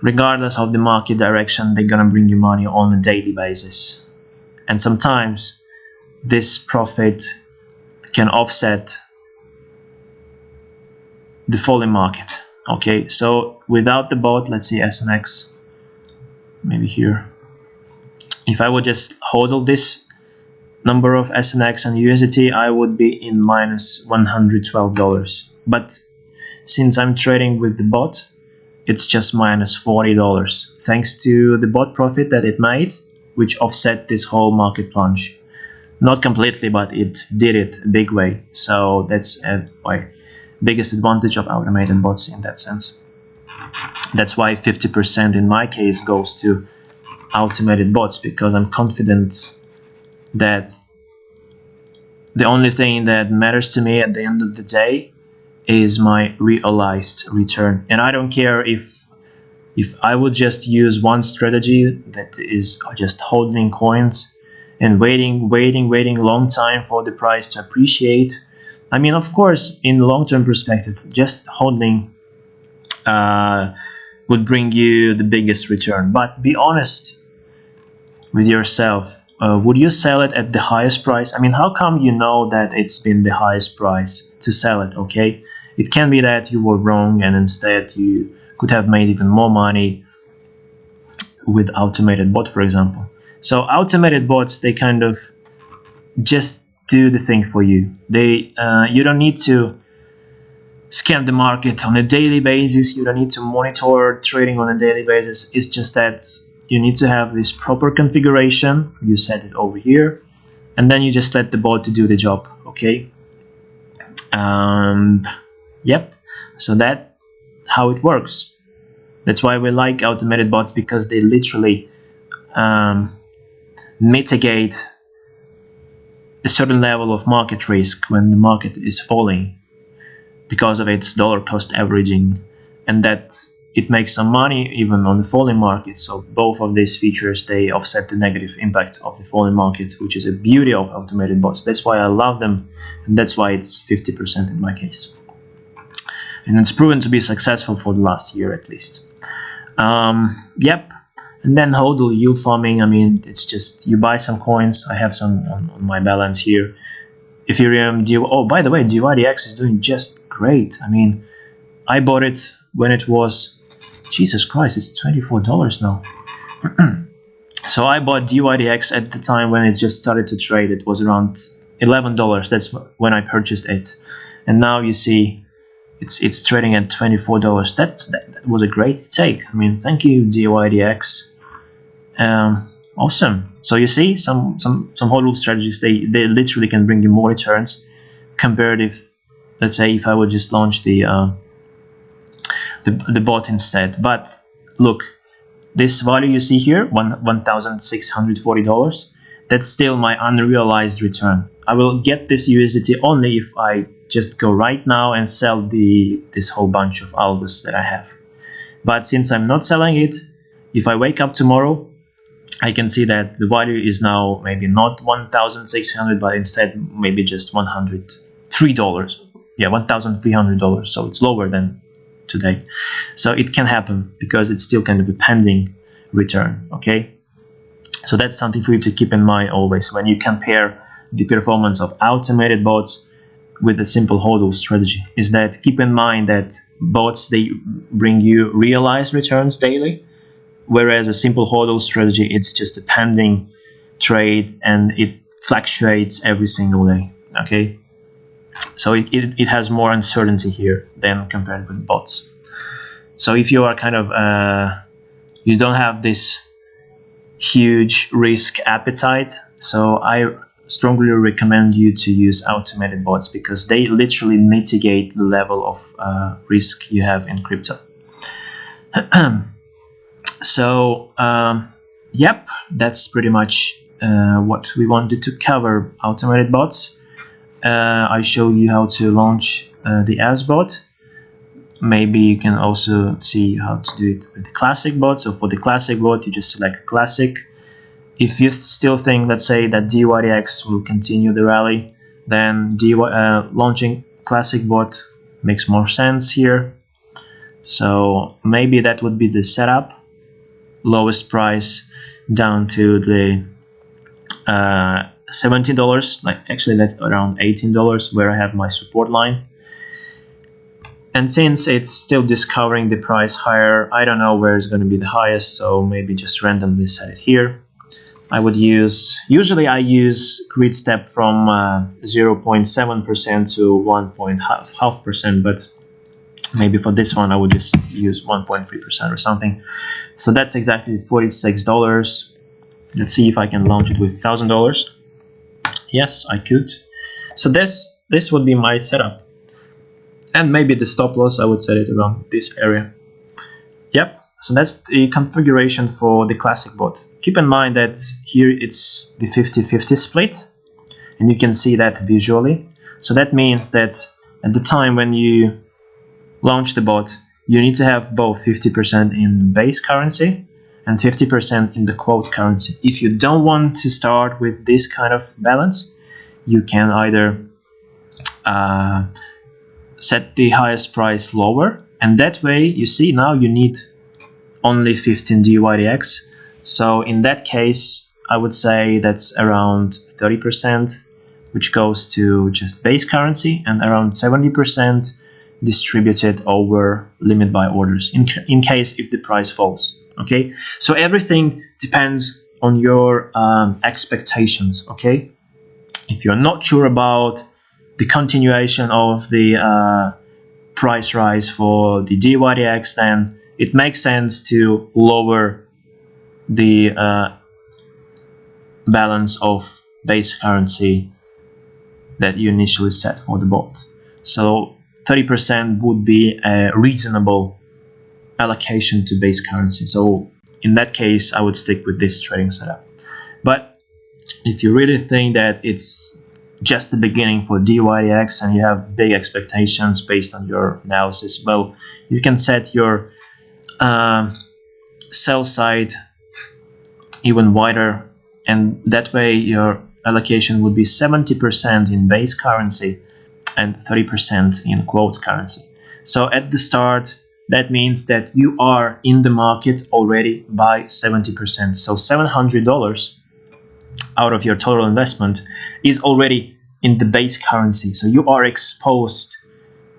regardless of the market direction, they're gonna bring you money on a daily basis. And sometimes this profit can offset the falling market. Okay, so without the bot, let's see SNX, maybe here. If I would just hodl this number of SNX and USDT, I would be in minus $112. But since I'm trading with the bot, it's just minus $40, thanks to the bot profit that it made, which offset this whole market plunge. Not completely, but it did it a big way. So that's my biggest advantage of automated bots in that sense. That's why 50% in my case goes to automated bots, because I'm confident that the only thing that matters to me at the end of the day is my realized return. And I don't care if I would just use one strategy, that is just holding coins and waiting long time for the price to appreciate. I mean, of course, in the long-term perspective, just holding would bring you the biggest return. But be honest with yourself. Would you sell it at the highest price? I mean, how come you know that it's been the highest price to sell it, okay? It can be that you were wrong and instead you could have made even more money with automated bot, for example. So automated bots, they kind of just do the thing for you. They you don't need to scan the market on a daily basis. You don't need to monitor trading on a daily basis. It's just that you need to have this proper configuration. You set it over here, and then you just let the bot to do the job, okay? Yep, so that's how it works. That's why we like automated bots, because they literally mitigate a certain level of market risk when the market is falling because of its dollar cost averaging, and that it makes some money even on the falling market. So both of these features, they offset the negative impact of the falling market, which is a beauty of automated bots. That's why I love them, and that's why it's 50% in my case. And it's proven to be successful for the last year at least. Yep. And then hodl yield farming, I mean, it's just you buy some coins. I have some on my balance here. Ethereum, oh, by the way, DYDX is doing just great. I mean, I bought it when it was, Jesus Christ, it's $24 now. So I bought DYDX at the time when it just started to trade. It was around $11. That's when I purchased it. And now you see it's trading at $24. That was a great take. I mean, thank you, DYDX. Awesome. So you see, some hodl strategies, they literally can bring you more returns compared if, let's say, if I would just launch the bot instead. But look, this value you see here, $1,640, that's still my unrealized return. I will get this USDT only if I just go right now and sell this whole bunch of Albus that I have. But since I'm not selling it, if I wake up tomorrow, I can see that the value is now maybe not 1,600, but instead maybe just $103. Yeah, $1,300. So it's lower than today. So it can happen because it's still kind of a pending return. Okay. So that's something for you to keep in mind always when you compare the performance of automated bots with a simple hodl strategy. Is that keep in mind that bots, they bring you realized returns daily, whereas a simple hodl strategy, it's just a pending trade and it fluctuates every single day. Okay, so it has more uncertainty here than compared with bots. So if you are kind of you don't have this huge risk appetite, so I strongly recommend you to use automated bots because they literally mitigate the level of risk you have in crypto. So yep, that's pretty much what we wanted to cover. Automated bots. I showed you how to launch the AAVE bot. Maybe you can also see how to do it with the classic bot. So for the classic bot, you just select classic. If you still think, let's say, that DYDX will continue the rally, then launching classic bot makes more sense here. So maybe that would be the setup. Lowest price down to the $17, like actually that's around $18 where I have my support line. And since it's still discovering the price higher, I don't know where it's going to be the highest, so maybe just randomly set it here. I would usually I use grid step from 0.7% to 1.5%, but maybe for this one I would just use 1.3% or something. So that's exactly $46. Let's see if I can launch it with $1,000. Yes, I could. So this would be my setup. And maybe the stop loss, I would set it around this area. Yep, so that's the configuration for the classic bot. Keep in mind that here it's the 50-50 split, and you can see that visually. So that means that at the time when you launch the bot, you need to have both 50% in base currency and 50% in the quote currency. If you don't want to start with this kind of balance, you can either set the highest price lower, and that way you see now you need only 15 DYDX. So in that case I would say that's around 30% which goes to just base currency, and around 70% distributed over limit buy orders in case if the price falls. Okay, so everything depends on your expectations. Okay, if you're not sure about the continuation of the price rise for the DYDX, then it makes sense to lower the balance of base currency that you initially set for the bot. So 30% would be a reasonable allocation to base currency. So in that case, I would stick with this trading setup. But if you really think that it's just the beginning for DYDX and you have big expectations based on your analysis, well, you can set your sell side even wider, and that way your allocation would be 70% in base currency and 30% in quote currency. So at the start, that means that you are in the market already by 70%. So $700 out of your total investment is already in the base currency. So you are exposed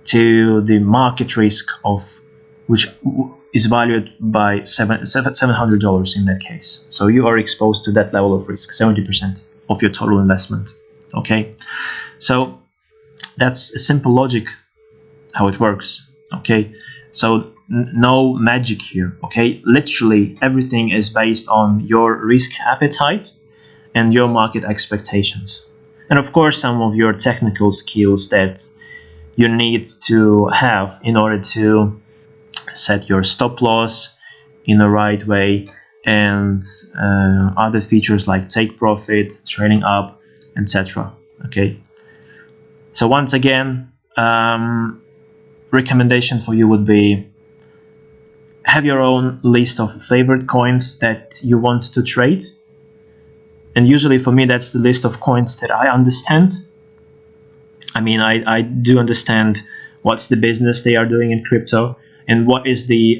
to the market risk of which is valued by $700 in that case. So you are exposed to that level of risk, 70% of your total investment. Okay, so that's a simple logic how it works. Okay, so no magic here. Okay, literally everything is based on your risk appetite and your market expectations, and of course some of your technical skills that you need to have in order to set your stop loss in the right way, and other features like take profit, trading up, etc. Okay, so once again, recommendation for you would be have your own list of favorite coins that you want to trade, and usually for me that's the list of coins that I understand. I mean, I do understand what's the business they are doing in crypto, and what is the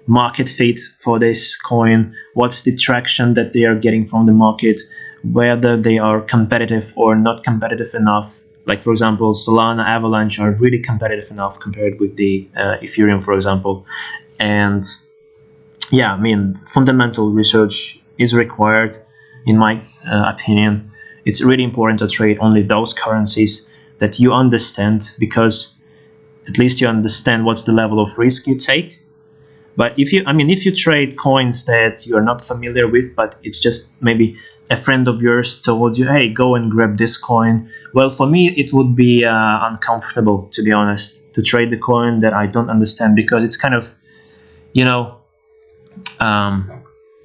market fit for this coin, what's the traction that they are getting from the market, whether they are competitive or not competitive enough. Like for example, Solana, Avalanche are really competitive enough compared with the Ethereum, for example. And yeah, I mean, fundamental research is required, in my opinion. It's really important to trade only those currencies that you understand, because at least you understand what's the level of risk you take. But if you trade coins that you are not familiar with, but it's just maybe a friend of yours told you, hey, go and grab this coin. Well, for me, it would be uncomfortable, to be honest, to trade the coin that I don't understand, because it's kind of,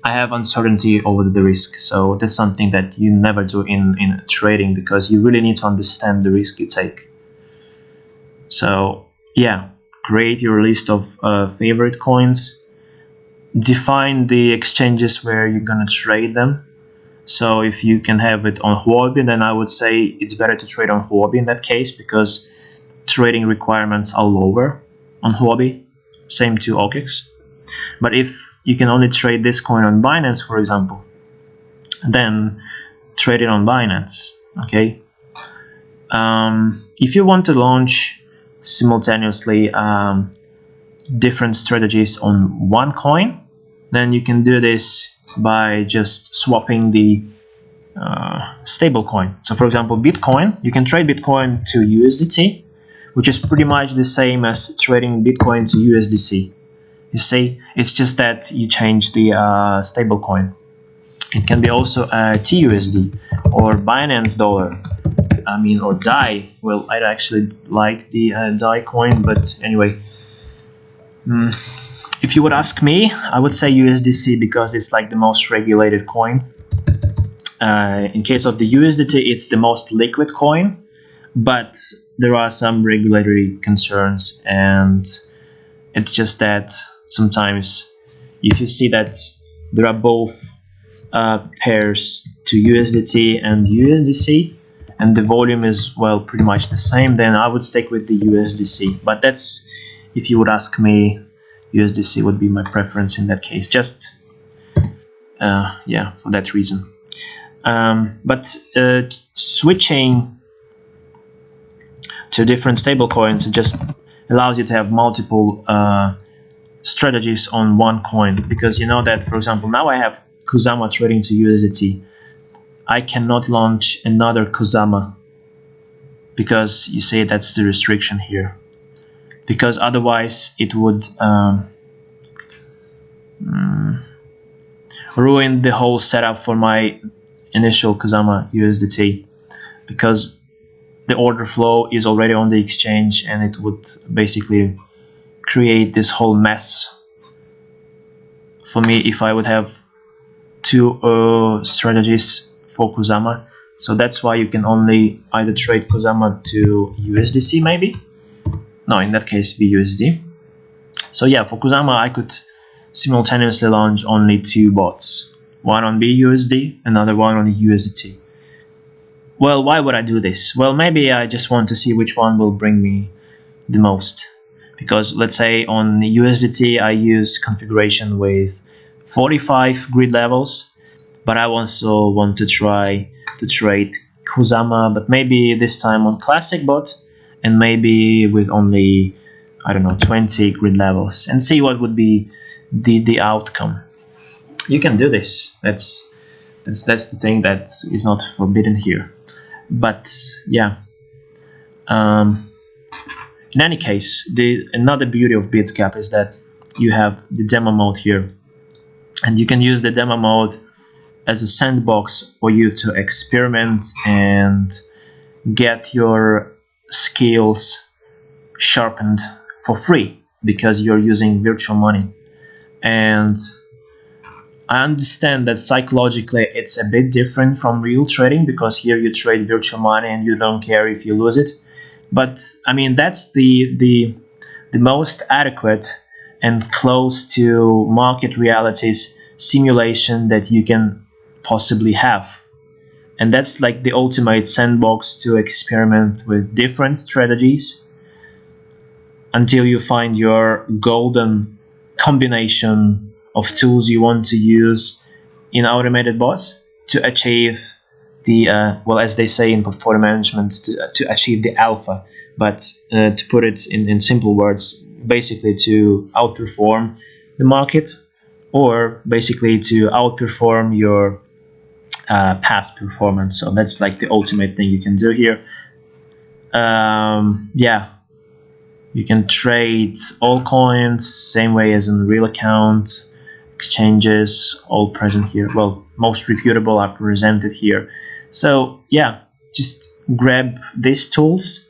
I have uncertainty over the risk. So that's something that you never do in trading, because you really need to understand the risk you take. So yeah, create your list of favorite coins. Define the exchanges where you're gonna trade them. So if you can have it on Huobi, then I would say it's better to trade on Huobi in that case, because trading requirements are lower on Huobi. Same to OKX. But if you can only trade this coin on Binance, for example, then trade it on Binance. Okay. If you want to launch simultaneously different strategies on one coin, then you can do this by just swapping the stable coin. So for example, Bitcoin, you can trade Bitcoin to USDT, which is pretty much the same as trading Bitcoin to USDC. You see, it's just that you change the stable coin. It can be also TUSD or Binance dollar. I mean, or DAI. Well, I actually like the DAI coin, but anyway. If you would ask me, I would say USDC because it's like the most regulated coin. In case of the USDT, it's the most liquid coin, but there are some regulatory concerns, and it's just that sometimes if you see that there are both pairs to USDT and USDC, and the volume is, well, pretty much the same, then I would stick with the USDC. But that's, if you would ask me, USDC would be my preference in that case, just yeah, for that reason. But switching to different stable coins just allows you to have multiple strategies on one coin, because you know that, for example, now I have Kusama trading to USDT. I cannot launch another Kusama because you say that's the restriction here, because otherwise it would ruin the whole setup for my initial Kusama USDT, because the order flow is already on the exchange, and it would basically create this whole mess for me if I would have two strategies for Kusama. So that's why you can only either trade Kusama to USDC, maybe. No, in that case, BUSD. So yeah, for Kusama, I could simultaneously launch only two bots, one on BUSD, another one on USDT. Well, why would I do this? Well, maybe I just want to see which one will bring me the most. Because let's say on USDT, I use configuration with 45 grid levels, but I also want to try to trade Kusama, but maybe this time on classic bot, and maybe with only, I don't know, 20 grid levels, and see what would be the outcome. You can do this. That's the thing that is not forbidden here. But yeah. In any case, another beauty of Bitsgap is that you have the demo mode here, and you can use the demo mode as a sandbox for you to experiment and get your skills sharpened for free, because you're using virtual money. And I understand that psychologically it's a bit different from real trading, because here you trade virtual money and you don't care if you lose it. But I mean, that's the most adequate and close to market realities simulation that you can possibly have. And that's like the ultimate sandbox to experiment with different strategies until you find your golden combination of tools you want to use in automated bots to achieve the well, as they say in portfolio management, to achieve the alpha. But to put it in simple words, basically to outperform the market, or basically to outperform your past performance. So that's like the ultimate thing you can do here. Yeah, you can trade all coins same way as in real account. Exchanges all present here. Well, most reputable are presented here. So yeah, just grab these tools,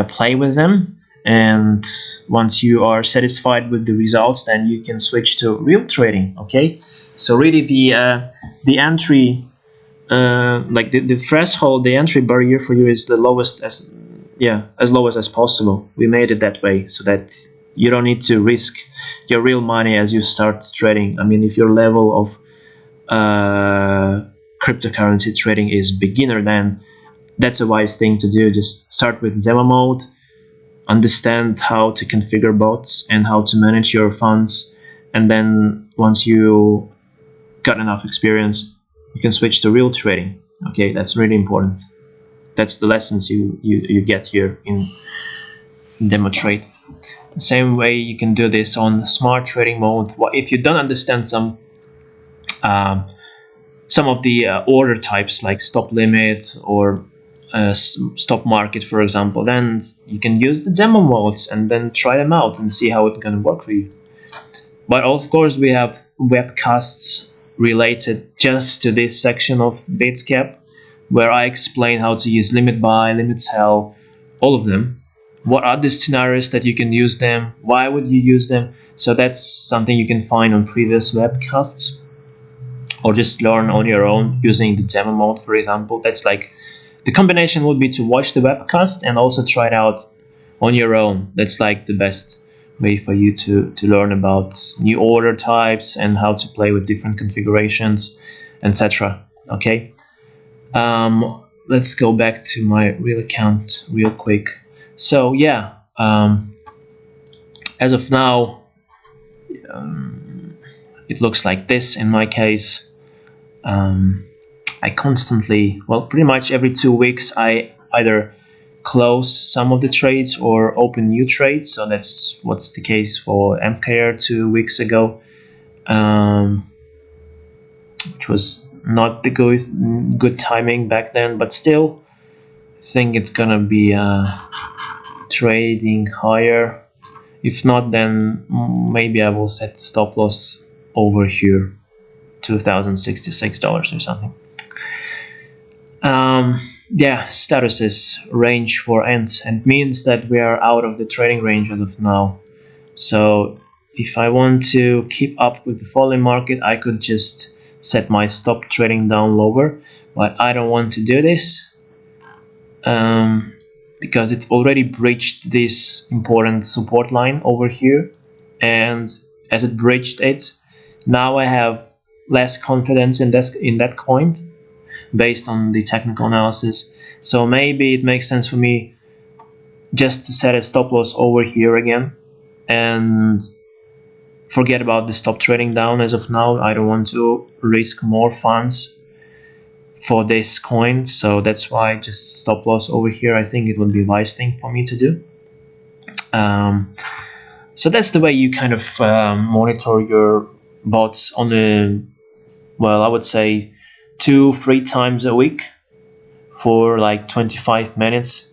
play with them, and once you are satisfied with the results, then you can switch to real trading. Okay, so really the entry, like the threshold, the entry barrier for you is the lowest as low as possible. We made it that way so that you don't need to risk your real money as you start trading. I mean, if your level of cryptocurrency trading is beginner, then that's a wise thing to do. Just start with demo mode, understand how to configure bots and how to manage your funds, and then once you got enough experience, you can switch to real trading. Okay, that's really important. That's the lessons you get here demo trade. The same way you can do this on smart trading mode. If you don't understand some of the order types like stop limit or stop market, for example, then you can use the demo modes and then try them out and see how it's going to work for you. But of course we have webcasts related just to this section of Bitsgap, where I explain how to use limit buy, limit sell, all of them. What are the scenarios that you can use them? Why would you use them? So that's something you can find on previous webcasts, or just learn on your own using the demo mode, for example. That's like, the combination would be to watch the webcast and also try it out on your own. That's like the best way for you to learn about new order types and how to play with different configurations, etc. Okay, let's go back to my real account real quick. So yeah, as of now, it looks like this in my case. I constantly, well, pretty much every 2 weeks, I either close some of the trades or open new trades. So that's what's the case for MKR 2 weeks ago, which was not the good timing back then, but still I think it's gonna be trading higher. If not, then maybe I will set stop loss over here, $2,066 or something. Yeah, statuses range for ends, and means that we are out of the trading range as of now. So if I want to keep up with the falling market, I could just set my stop trading down lower, but I don't want to do this because it's already breached this important support line over here, and as it breached it, now I have less confidence in that coin based on the technical analysis. So maybe it makes sense for me just to set a stop loss over here again and forget about the stop trading down as of now. I don't want to risk more funds for this coin, so that's why just stop loss over here. I think it would be a wise thing for me to do. So that's the way you kind of monitor your bots on the, well, I would say 2-3 times a week for like 25 minutes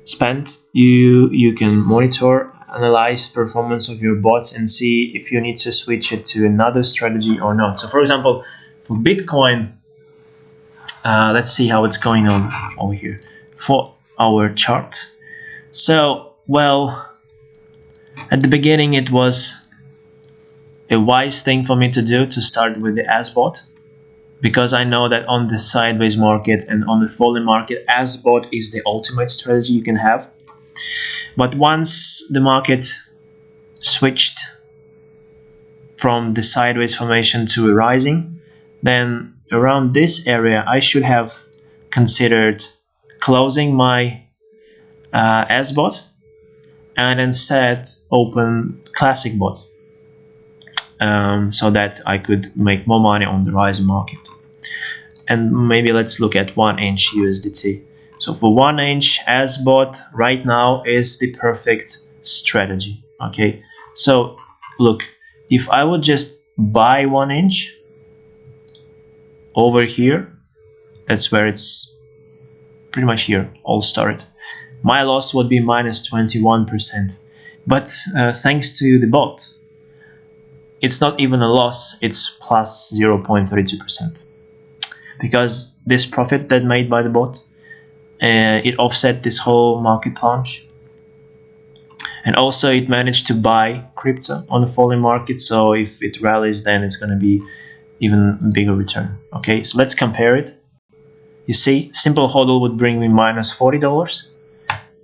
spent. You can monitor, analyze performance of your bots and see if you need to switch it to another strategy or not. So for example, for Bitcoin, let's see how it's going on over here for our chart. So, well, at the beginning it was a wise thing for me to do to start with the ASBot, because I know that on the sideways market and on the falling market, ASBot is the ultimate strategy you can have. But once the market switched from the sideways formation to a rising, then around this area I should have considered closing my ASBot and instead open classic bot, so that I could make more money on the rising market. And maybe let's look at 1 inch USDT. So for 1 inch, ASBot right now is the perfect strategy. Okay, so look, if I would just buy 1 inch over here, that's where it's pretty much here all started, my loss would be minus 21%. But thanks to the bot, it's not even a loss, it's plus 0.32%. Because this profit that made by the bot, it offset this whole market plunge. And also it managed to buy crypto on the falling market, so if it rallies, then it's going to be even bigger return. Okay, so let's compare it. You see, simple hodl would bring me minus $40,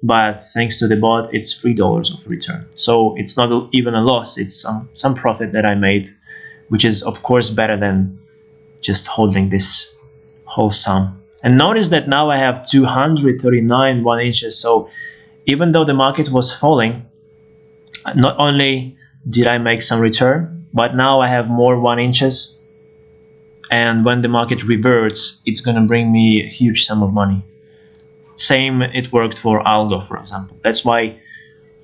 but thanks to the bot, it's $3 of return. So it's not even a loss, it's some profit that I made, which is of course better than just holding this whole sum. And notice that now I have 239 1 inches. So even though the market was falling, not only did I make some return, but now I have more 1 inches. And when the market reverts, it's going to bring me a huge sum of money. Same, it worked for algo, for example. That's why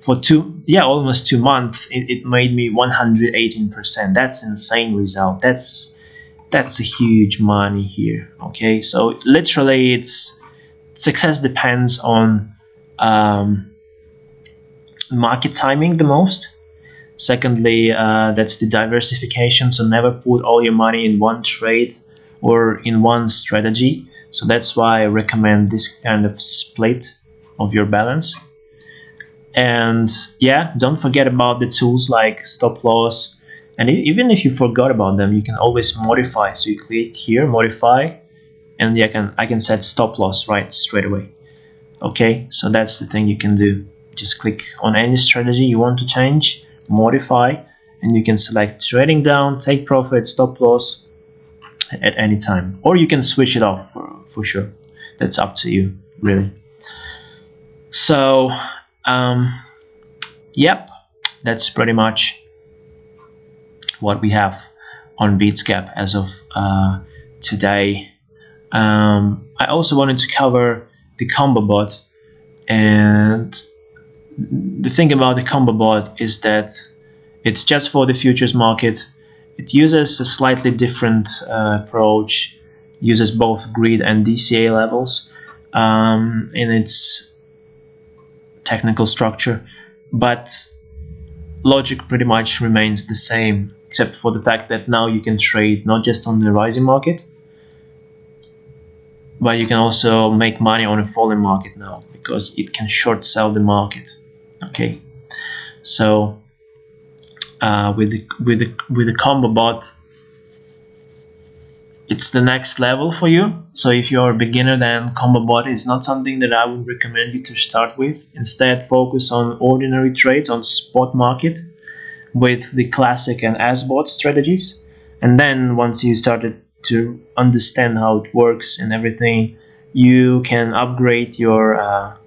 for almost 2 months, it made me 118%. That's insane result. That's a huge money here. Okay, so literally, it's success depends on market timing the most. Secondly, that's the diversification. So never put all your money in one trade or in one strategy. So that's why I recommend this kind of split of your balance. And yeah, don't forget about the tools like stop loss. And even if you forgot about them, you can always modify. So you click here, modify, and I can set stop loss right straight away. Okay, so that's the thing you can do. Just click on any strategy you want to change, modify, and you can select trading down, take profit, stop loss at any time. Or you can switch it off for sure. That's up to you, really. So, yep, that's pretty much what we have on Bitsgap as of today. I also wanted to cover the Combobot, and the thing about the Combobot is that it's just for the futures market. It uses a slightly different approach, uses both grid and DCA levels in its technical structure, but logic pretty much remains the same, except for the fact that now you can trade not just on the rising market, but you can also make money on a falling market now, because it can short sell the market. Okay, so with the Combobot, it's the next level for you. So if you're a beginner, then Combobot is not something that I would recommend you to start with. Instead, focus on ordinary trades on spot market with the classic and SBot strategies. And then once you started to understand how it works and everything, you can upgrade your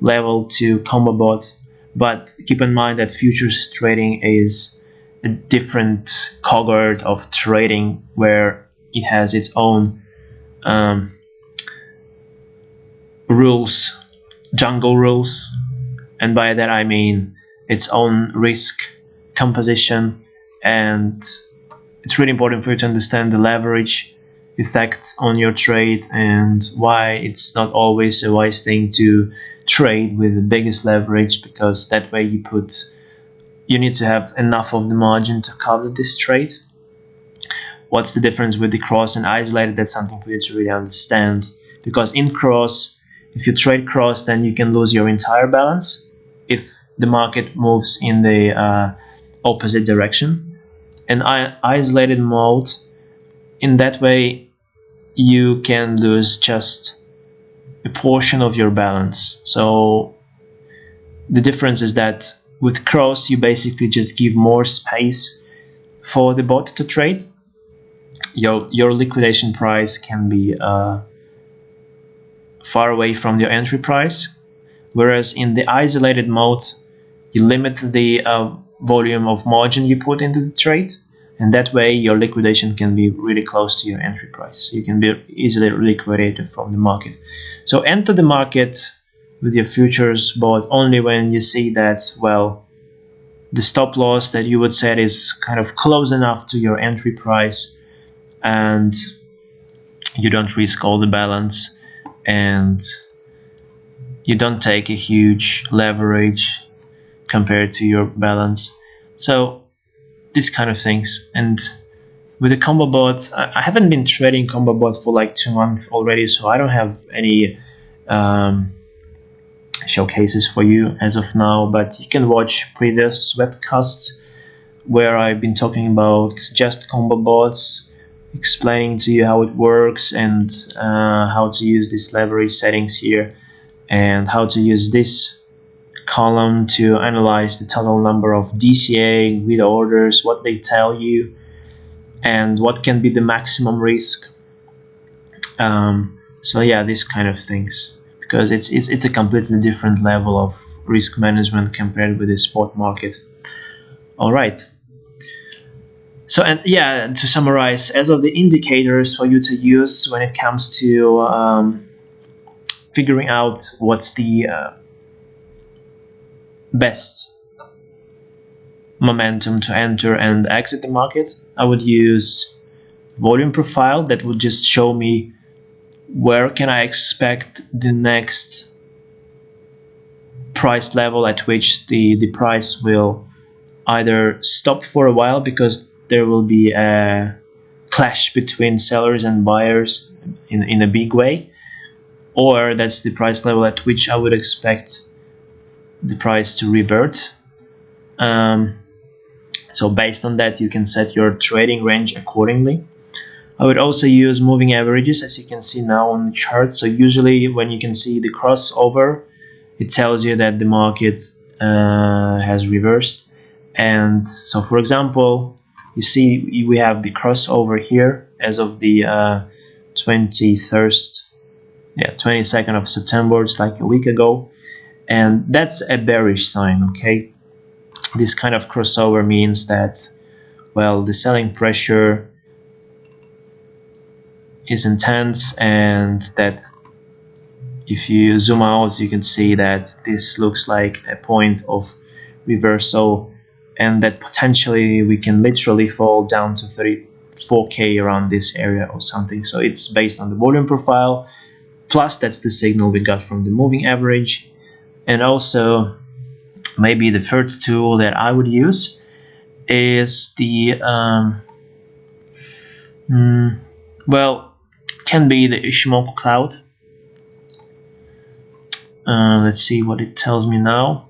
level to Combobot. But keep in mind that futures trading is a different cohort of trading, where it has its own rules, jungle rules, and by that I mean its own risk composition. And it's really important for you to understand the leverage effect on your trade and why it's not always a wise thing to trade with the biggest leverage, because that way you need to have enough of the margin to cover this trade. What's the difference with the cross and isolated? That's something for you to really understand, because in cross, if you trade cross, then you can lose your entire balance if the market moves in the opposite direction. In isolated mode, in that way, you can lose just a portion of your balance. So the difference is that with cross, you basically just give more space for the bot to trade. Your liquidation price can be far away from your entry price, whereas in the isolated mode, you limit the volume of margin you put into the trade, and that way your liquidation can be really close to your entry price. You can be easily liquidated from the market. So enter the market with your futures bot only when you see that, well, the stop loss that you would set is kind of close enough to your entry price, and you don't risk all the balance, and you don't take a huge leverage compared to your balance. So these kind of things. And with the Combobot, I haven't been trading Combobot for like 2 months already, so I don't have any showcases for you as of now, but you can watch previous webcasts where I've been talking about just Combobots, explaining to you how it works and how to use these leverage settings here, and how to use this column to analyze the total number of DCA with orders, what they tell you, and what can be the maximum risk. So yeah, these kind of things, because it's a completely different level of risk management compared with the spot market. All right. So, and yeah, to summarize, as of the indicators for you to use when it comes to figuring out what's the best momentum to enter and exit the market, I would use volume profile. That would just show me where can I expect the next price level at which the price will either stop for a while because there will be a clash between sellers and buyers in a big way, or that's the price level at which I would expect the price to revert. So based on that, you can set your trading range accordingly. I would also use moving averages, as you can see now on the chart. So usually when you can see the crossover, it tells you that the market has reversed. And so, for example, you see we have the crossover here as of the 22nd of September. It's like a week ago, and that's a bearish sign. Okay, this kind of crossover means that, well, the selling pressure is intense, and that if you zoom out, you can see that this looks like a point of reversal, and that potentially we can literally fall down to 34k around this area or something. So it's based on the volume profile, plus that's the signal we got from the moving average. And also maybe the third tool that I would use is the well, can be the Ishimoku cloud. Let's see what it tells me now.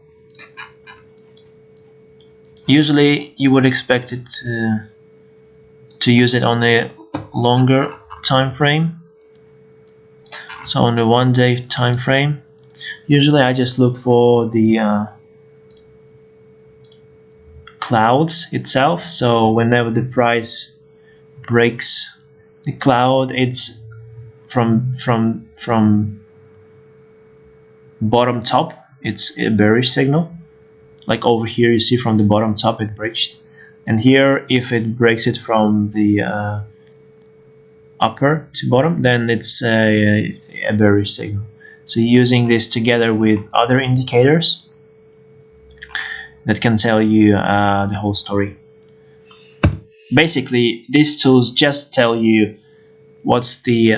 Usually you would expect it to use it on a longer time frame, so on the 1 day time frame. Usually I just look for the clouds itself. So whenever the price breaks the cloud, it's from bottom top, it's a bearish signal. Like over here, you see from the bottom top it breached, and here if it breaks it from the upper to bottom, then it's a bearish signal. So using this together with other indicators, that can tell you the whole story. Basically, these tools just tell you what's the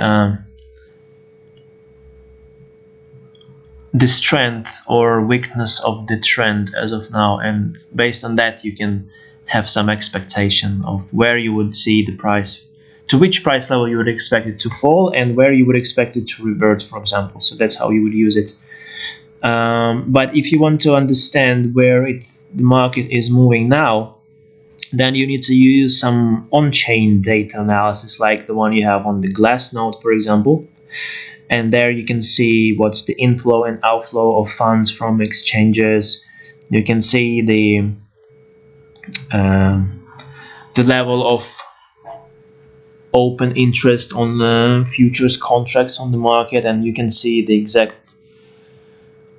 strength or weakness of the trend as of now, and based on that you can have some expectation of where you would see the price, to which price level you would expect it to fall, and where you would expect it to revert, for example. So that's how you would use it. But if you want to understand where the market is moving now, then you need to use some on-chain data analysis, like the one you have on the Glassnode, for example. And there you can see what's the inflow and outflow of funds from exchanges. You can see the level of open interest on futures contracts on the market, and you can see the exact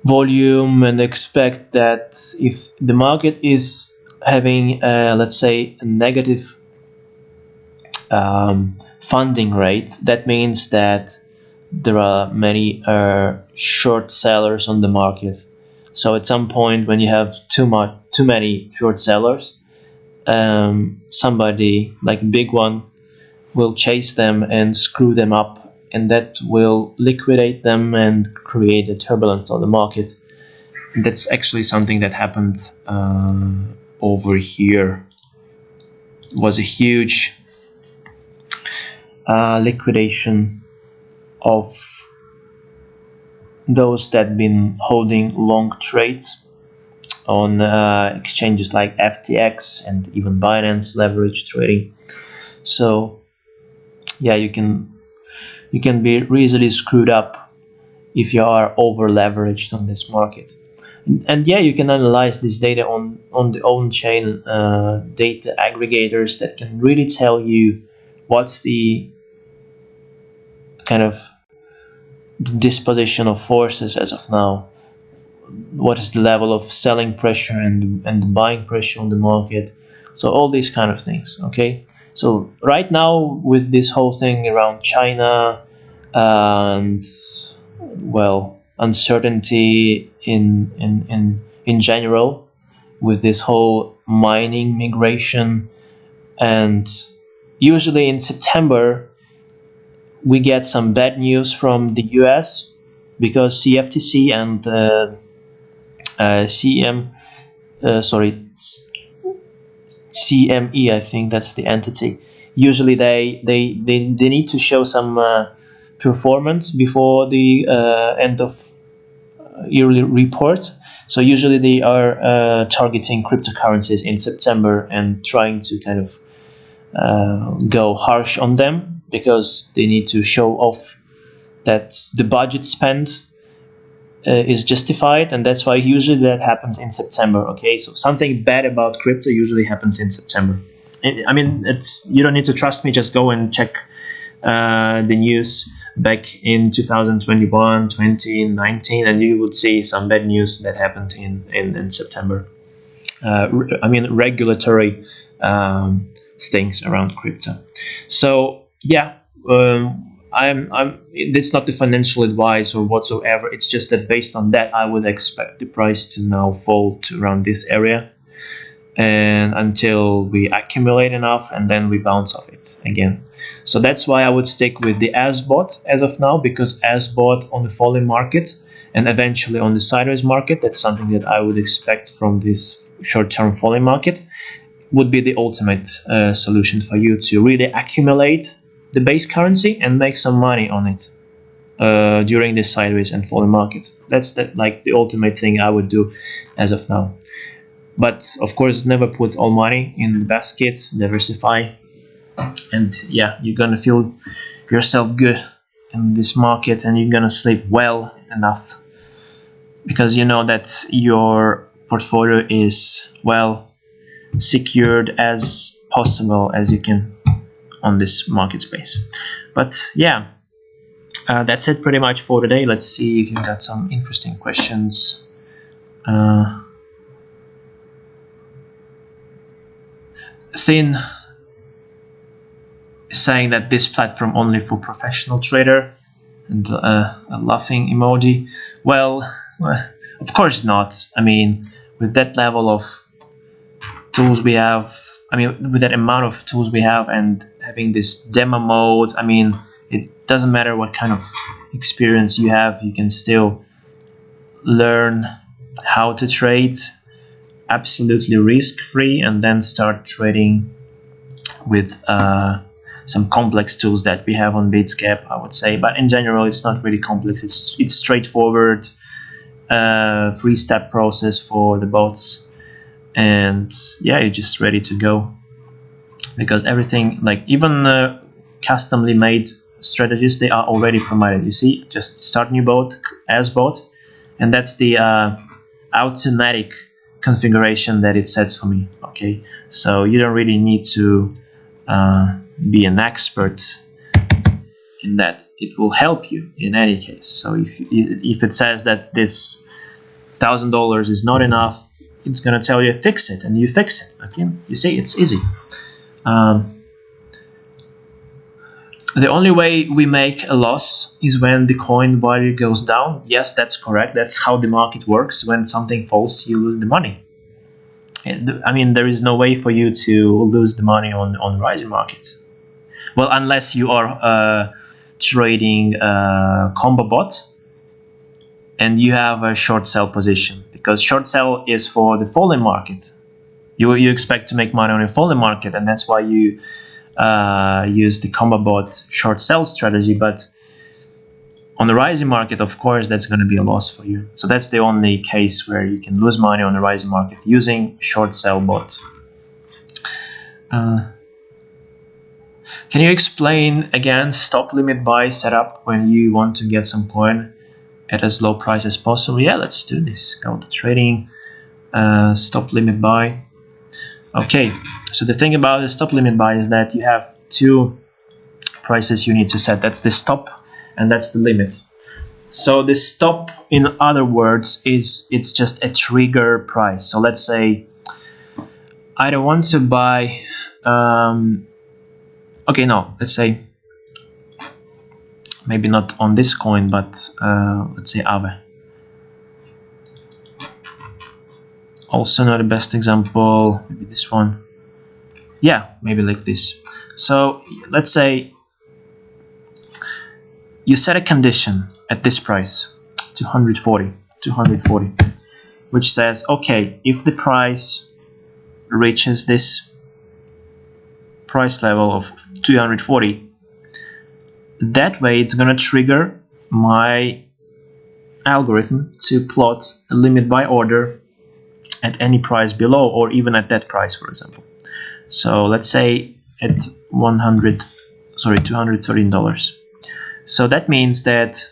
volume, and expect that if the market is having let's say a negative funding rate, that means that there are many short sellers on the market. So at some point when you have too many short sellers, somebody like a big one will chase them and screw them up, and that will liquidate them and create a turbulence on the market. And that's actually something that happened over here. It was a huge liquidation of those that been holding long trades on exchanges like FTX and even Binance leverage trading. So yeah, you can be easily screwed up if you are over leveraged on this market. And yeah, you can analyze this data on the on-chain data aggregators that can really tell you what's the kind of disposition of forces as of now. What is the level of selling pressure and the buying pressure on the market? So all these kind of things. Okay. So right now with this whole thing around China and well, uncertainty in general with this whole mining migration. And usually in September we get some bad news from the US because CFTC and CME, I think that's the entity. Usually they need to show some performance before the end of yearly report. So usually they are targeting cryptocurrencies in September and trying to kind of go harsh on them because they need to show off that the budget spent is justified, and that's why usually that happens in September. Okay, so something bad about crypto usually happens in September. I mean, you don't need to trust me. Just go and check the news back in 2021, 2019, and you would see some bad news that happened in September. I mean, regulatory things around crypto. So yeah. It's not the financial advice or whatsoever. It's just that based on that, I would expect the price to now fall to around this area, and until we accumulate enough, and then we bounce off it again. So that's why I would stick with the ASBOT as of now, because ASBOT on the falling market and eventually on the sideways market, that's something that I would expect from this short-term falling market, would be the ultimate solution for you to really accumulate the base currency and make some money on it during this sideways and falling market. That's like the ultimate thing I would do as of now. But of course, never put all money in the basket. Diversify, and yeah, you're gonna feel yourself good in this market, and you're gonna sleep well enough because you know that your portfolio is well secured as possible as you can on this market space. But yeah, that's it pretty much for today. Let's see if you got some interesting questions. Thin is saying that this platform only for professional trader, and a laughing emoji. Well, of course not. I mean, with that level of tools we have, I mean, with that amount of tools we have and having this demo mode, I mean, it doesn't matter what kind of experience you have, you can still learn how to trade absolutely risk-free and then start trading with some complex tools that we have on Bitsgap, I would say. But in general, it's not really complex. It's straightforward, 3-step process for the bots. And yeah, you're just ready to go, because everything, like even customly made strategies, they are already provided. You see, just start new bot as bot, and that's the automatic configuration that it sets for me. Okay, so you don't really need to be an expert in that. It will help you in any case. So if it says that this $1,000 is not enough, it's gonna tell you fix it, and you fix it. Okay, you see, it's easy. The only way we make a loss is when the coin value goes down. Yes, that's correct. That's how the market works. When something falls, you lose the money. I mean, there is no way for you to lose the money on rising markets. Well, unless you are trading Combobot and you have a short sell position, because short sell is for the falling market. You expect to make money on a falling market, and that's why you use the Combobot short sell strategy. But on the rising market, of course, that's going to be a loss for you. So that's the only case where you can lose money on the rising market using short sell bot. Can you explain again stop limit buy setup when you want to get some coin at as low price as possible? Yeah, let's do this. Go to trading, stop limit buy. Okay, so the thing about the stop limit buy is that you have two prices you need to set. That's the stop and that's the limit. So the stop, in other words, it's just a trigger price. So let's say I don't want to buy let's say maybe not on this coin, but let's say AAVE. Also not the best example, maybe this one. Yeah, maybe like this. So let's say you set a condition at this price, 240, which says, okay, if the price reaches this price level of 240, that way it's gonna trigger my algorithm to plot a limit buy order at any price below, or even at that price, for example. So let's say at $213. So that means that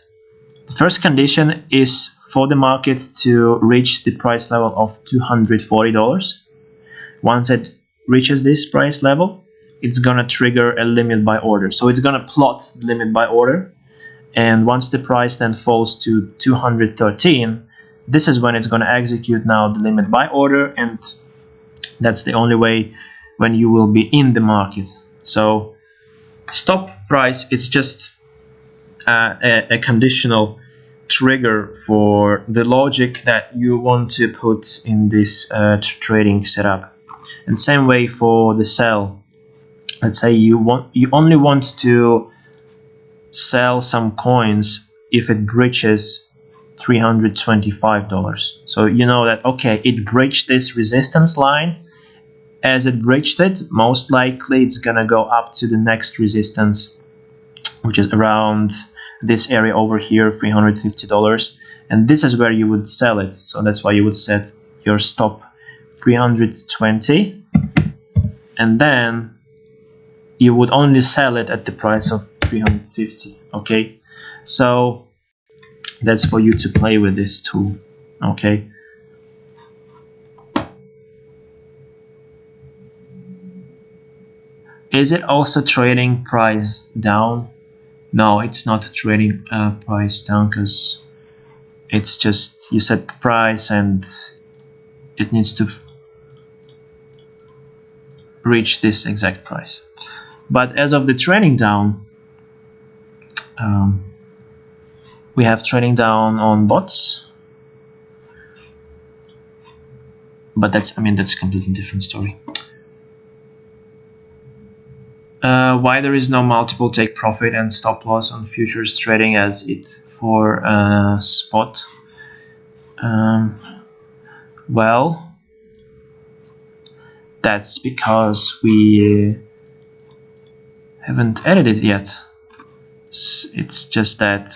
the first condition is for the market to reach the price level of $240. Once it reaches this price level, it's gonna trigger a limit buy order. So it's gonna plot the limit buy order, and once the price then falls to 213, this is when it's gonna execute now the limit buy order, and that's the only way when you will be in the market. So stop price is just a conditional trigger for the logic that you want to put in this trading setup. And same way for the sell. Let's say you only want to sell some coins if it breaches $325. So you know that, okay, it breached this resistance line. As it breached it, most likely it's gonna go up to the next resistance, which is around this area over here, $350, and this is where you would sell it. So that's why you would set your stop 320, and then you would only sell it at the price of 350. Okay, so that's for you to play with this tool. Okay, is it also trading price down? No, it's not trading price down, because it's just you set the price and it needs to reach this exact price. But as of the trading down, we have trading down on bots, but that's a completely different story. Why there is no multiple take profit and stop loss on futures trading as it for spot? Well, that's because we haven't added it yet. It's just that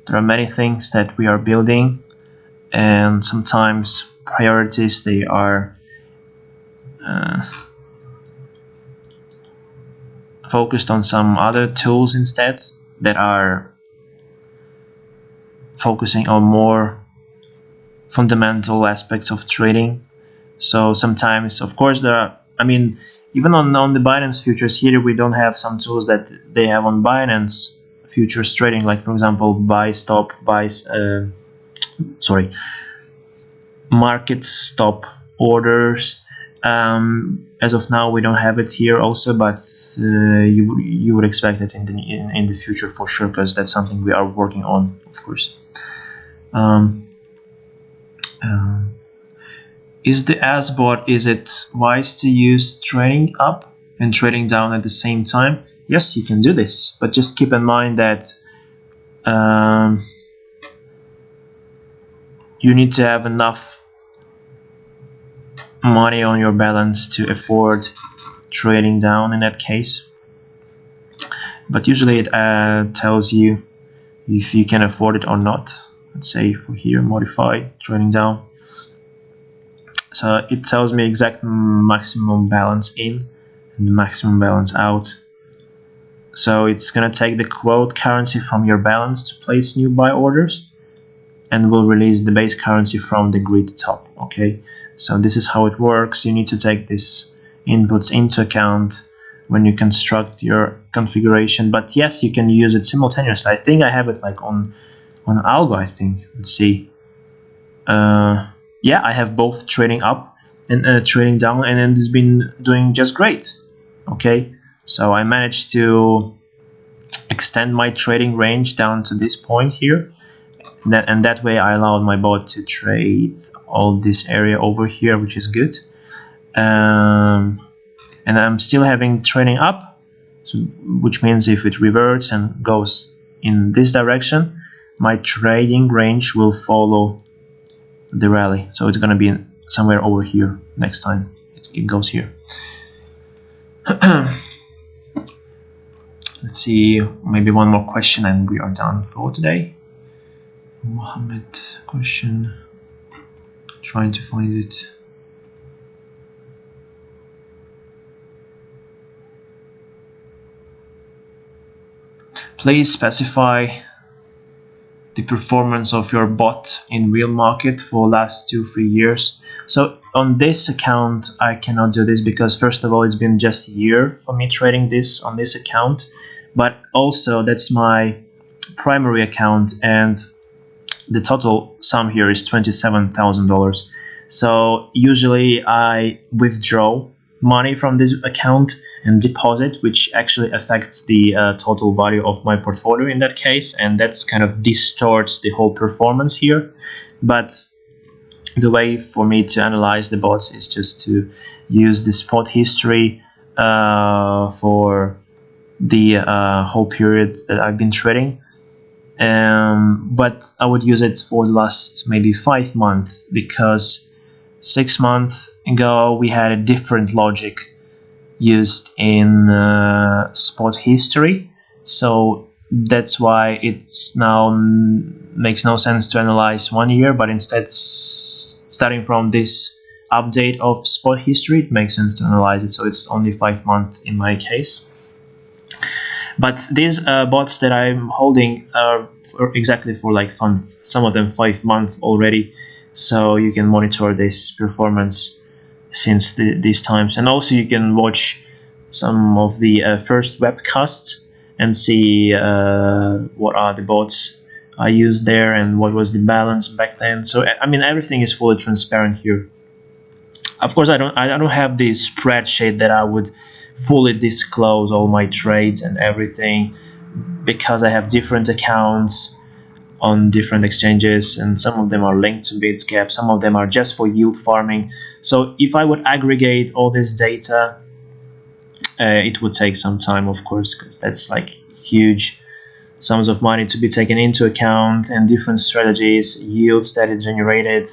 there are many things that we are building, and sometimes priorities, they are focused on some other tools instead that are focusing on more fundamental aspects of trading. So sometimes, of course, there are, even on the Binance futures here, we don't have some tools that they have on Binance futures trading, like for example market stop orders. As of now, we don't have it here also, but you would expect it in the future for sure, because that's something we are working on, of course. Is the ASBot, is it wise to use trading up and trading down at the same time? Yes, you can do this, but just keep in mind that you need to have enough money on your balance to afford trading down in that case. But usually it tells you if you can afford it or not. Let's say for here, modify trading down. So it tells me exact maximum balance in and maximum balance out. So it's gonna take the quote currency from your balance to place new buy orders, and will release the base currency from the grid top. Okay, so this is how it works. You need to take these inputs into account when you construct your configuration. But yes, you can use it simultaneously. I think I have it like on Algo, I think. Let's see. Yeah, I have both trading up and trading down, and it's been doing just great. Okay, so I managed to extend my trading range down to this point here. And that way I allowed my bot to trade all this area over here, which is good. And I'm still having trading up, so, which means if it reverts and goes in this direction, my trading range will follow the rally. So it's going to be somewhere over here next time it goes here. Let's see, maybe one more question and we are done for today. Mohammed question, trying to find it. Please specify the performance of your bot in real market for last 2-3 years. So on this account I cannot do this because first of all it's been just a year for me trading this on this account, but also that's my primary account and the total sum here is $27,000. So usually I withdraw money from this account and deposit, which actually affects the total value of my portfolio in that case, and that's kind of distorts the whole performance here. But the way for me to analyze the bots is just to use the spot history for the whole period that I've been trading. But I would use it for the last maybe 5 months, because 6 months ago we had a different logic used in spot history, so that's why it's now makes no sense to analyze 1 year, but instead starting from this update of spot history it makes sense to analyze it, so it's only 5 months in my case. But these bots that I'm holding are exactly for like some of them 5 months already, so you can monitor this performance since these times, and also you can watch some of the first webcasts and see what are the bots I used there and what was the balance back then. So I mean everything is fully transparent here. Of course I don't have the spreadsheet that I would fully disclose all my trades and everything, because I have different accounts on different exchanges, and some of them are linked to Bitsgap, some of them are just for yield farming. So if I would aggregate all this data, it would take some time, of course, because that's like huge sums of money to be taken into account, and different strategies, yields that it generated,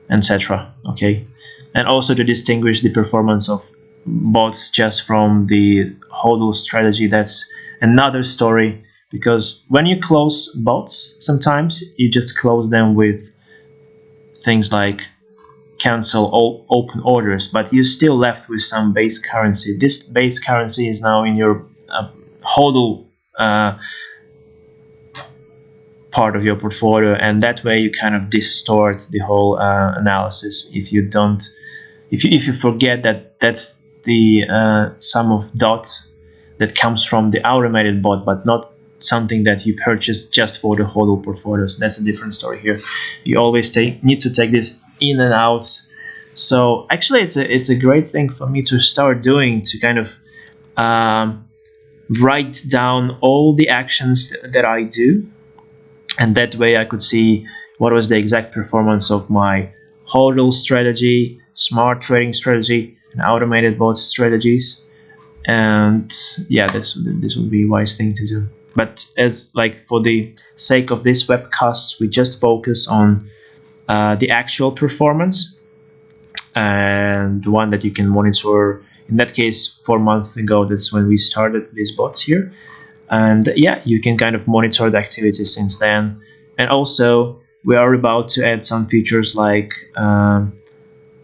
etc. Okay, and also to distinguish the performance of bots just from the hodl strategy, that's another story. Because when you close bots, sometimes you just close them with things like cancel all open orders, but you're still left with some base currency. This base currency is now in your hodl part of your portfolio, and that way you kind of distort the whole analysis if you don't, if you forget that that's the sum of dot that comes from the automated bot, but not something that you purchase just for the hodl portfolios. That's a different story here. You always need to take this in and out. So actually it's a great thing for me to start doing, to kind of write down all the actions that I do, and that way I could see what was the exact performance of my hodl strategy, smart trading strategy, and automated bot strategies. And yeah, this would be a wise thing to do. But as like for the sake of this webcast, we just focus on the actual performance, and the one that you can monitor. In that case, 4 months ago, that's when we started these bots here. And yeah, you can kind of monitor the activity since then. And also we are about to add some features like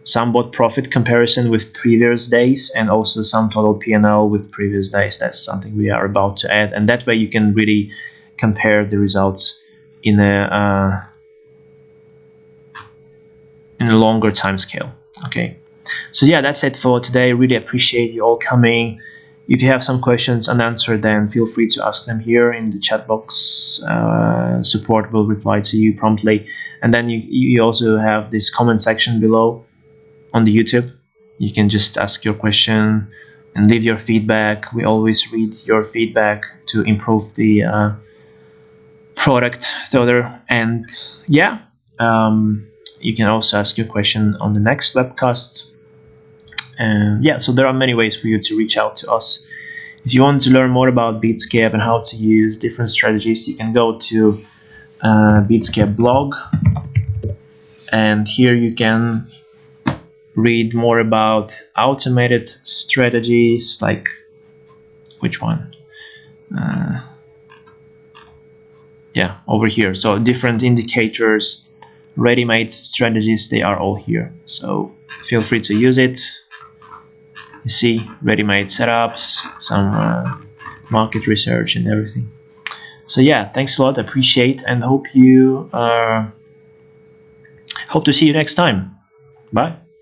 some bot profit comparison with previous days, and also some total P&L with previous days. That's something we are about to add, and that way you can really compare the results in a longer time scale. Okay, so yeah, that's it for today. Really appreciate you all coming. If you have some questions unanswered, then feel free to ask them here in the chat box. Support will reply to you promptly. And then you also have this comment section below on the YouTube. You can just ask your question and leave your feedback. We always read your feedback to improve the product further. And yeah, you can also ask your question on the next webcast. And yeah, so there are many ways for you to reach out to us. If you want to learn more about Bitsgap and how to use different strategies, you can go to Bitsgap blog, and here you can read more about automated strategies, like which one? Yeah, over here. So different indicators, ready-made strategies, they are all here. So feel free to use it. You see ready-made setups, some market research and everything. So yeah, thanks a lot. Appreciate and hope to see you next time. Bye.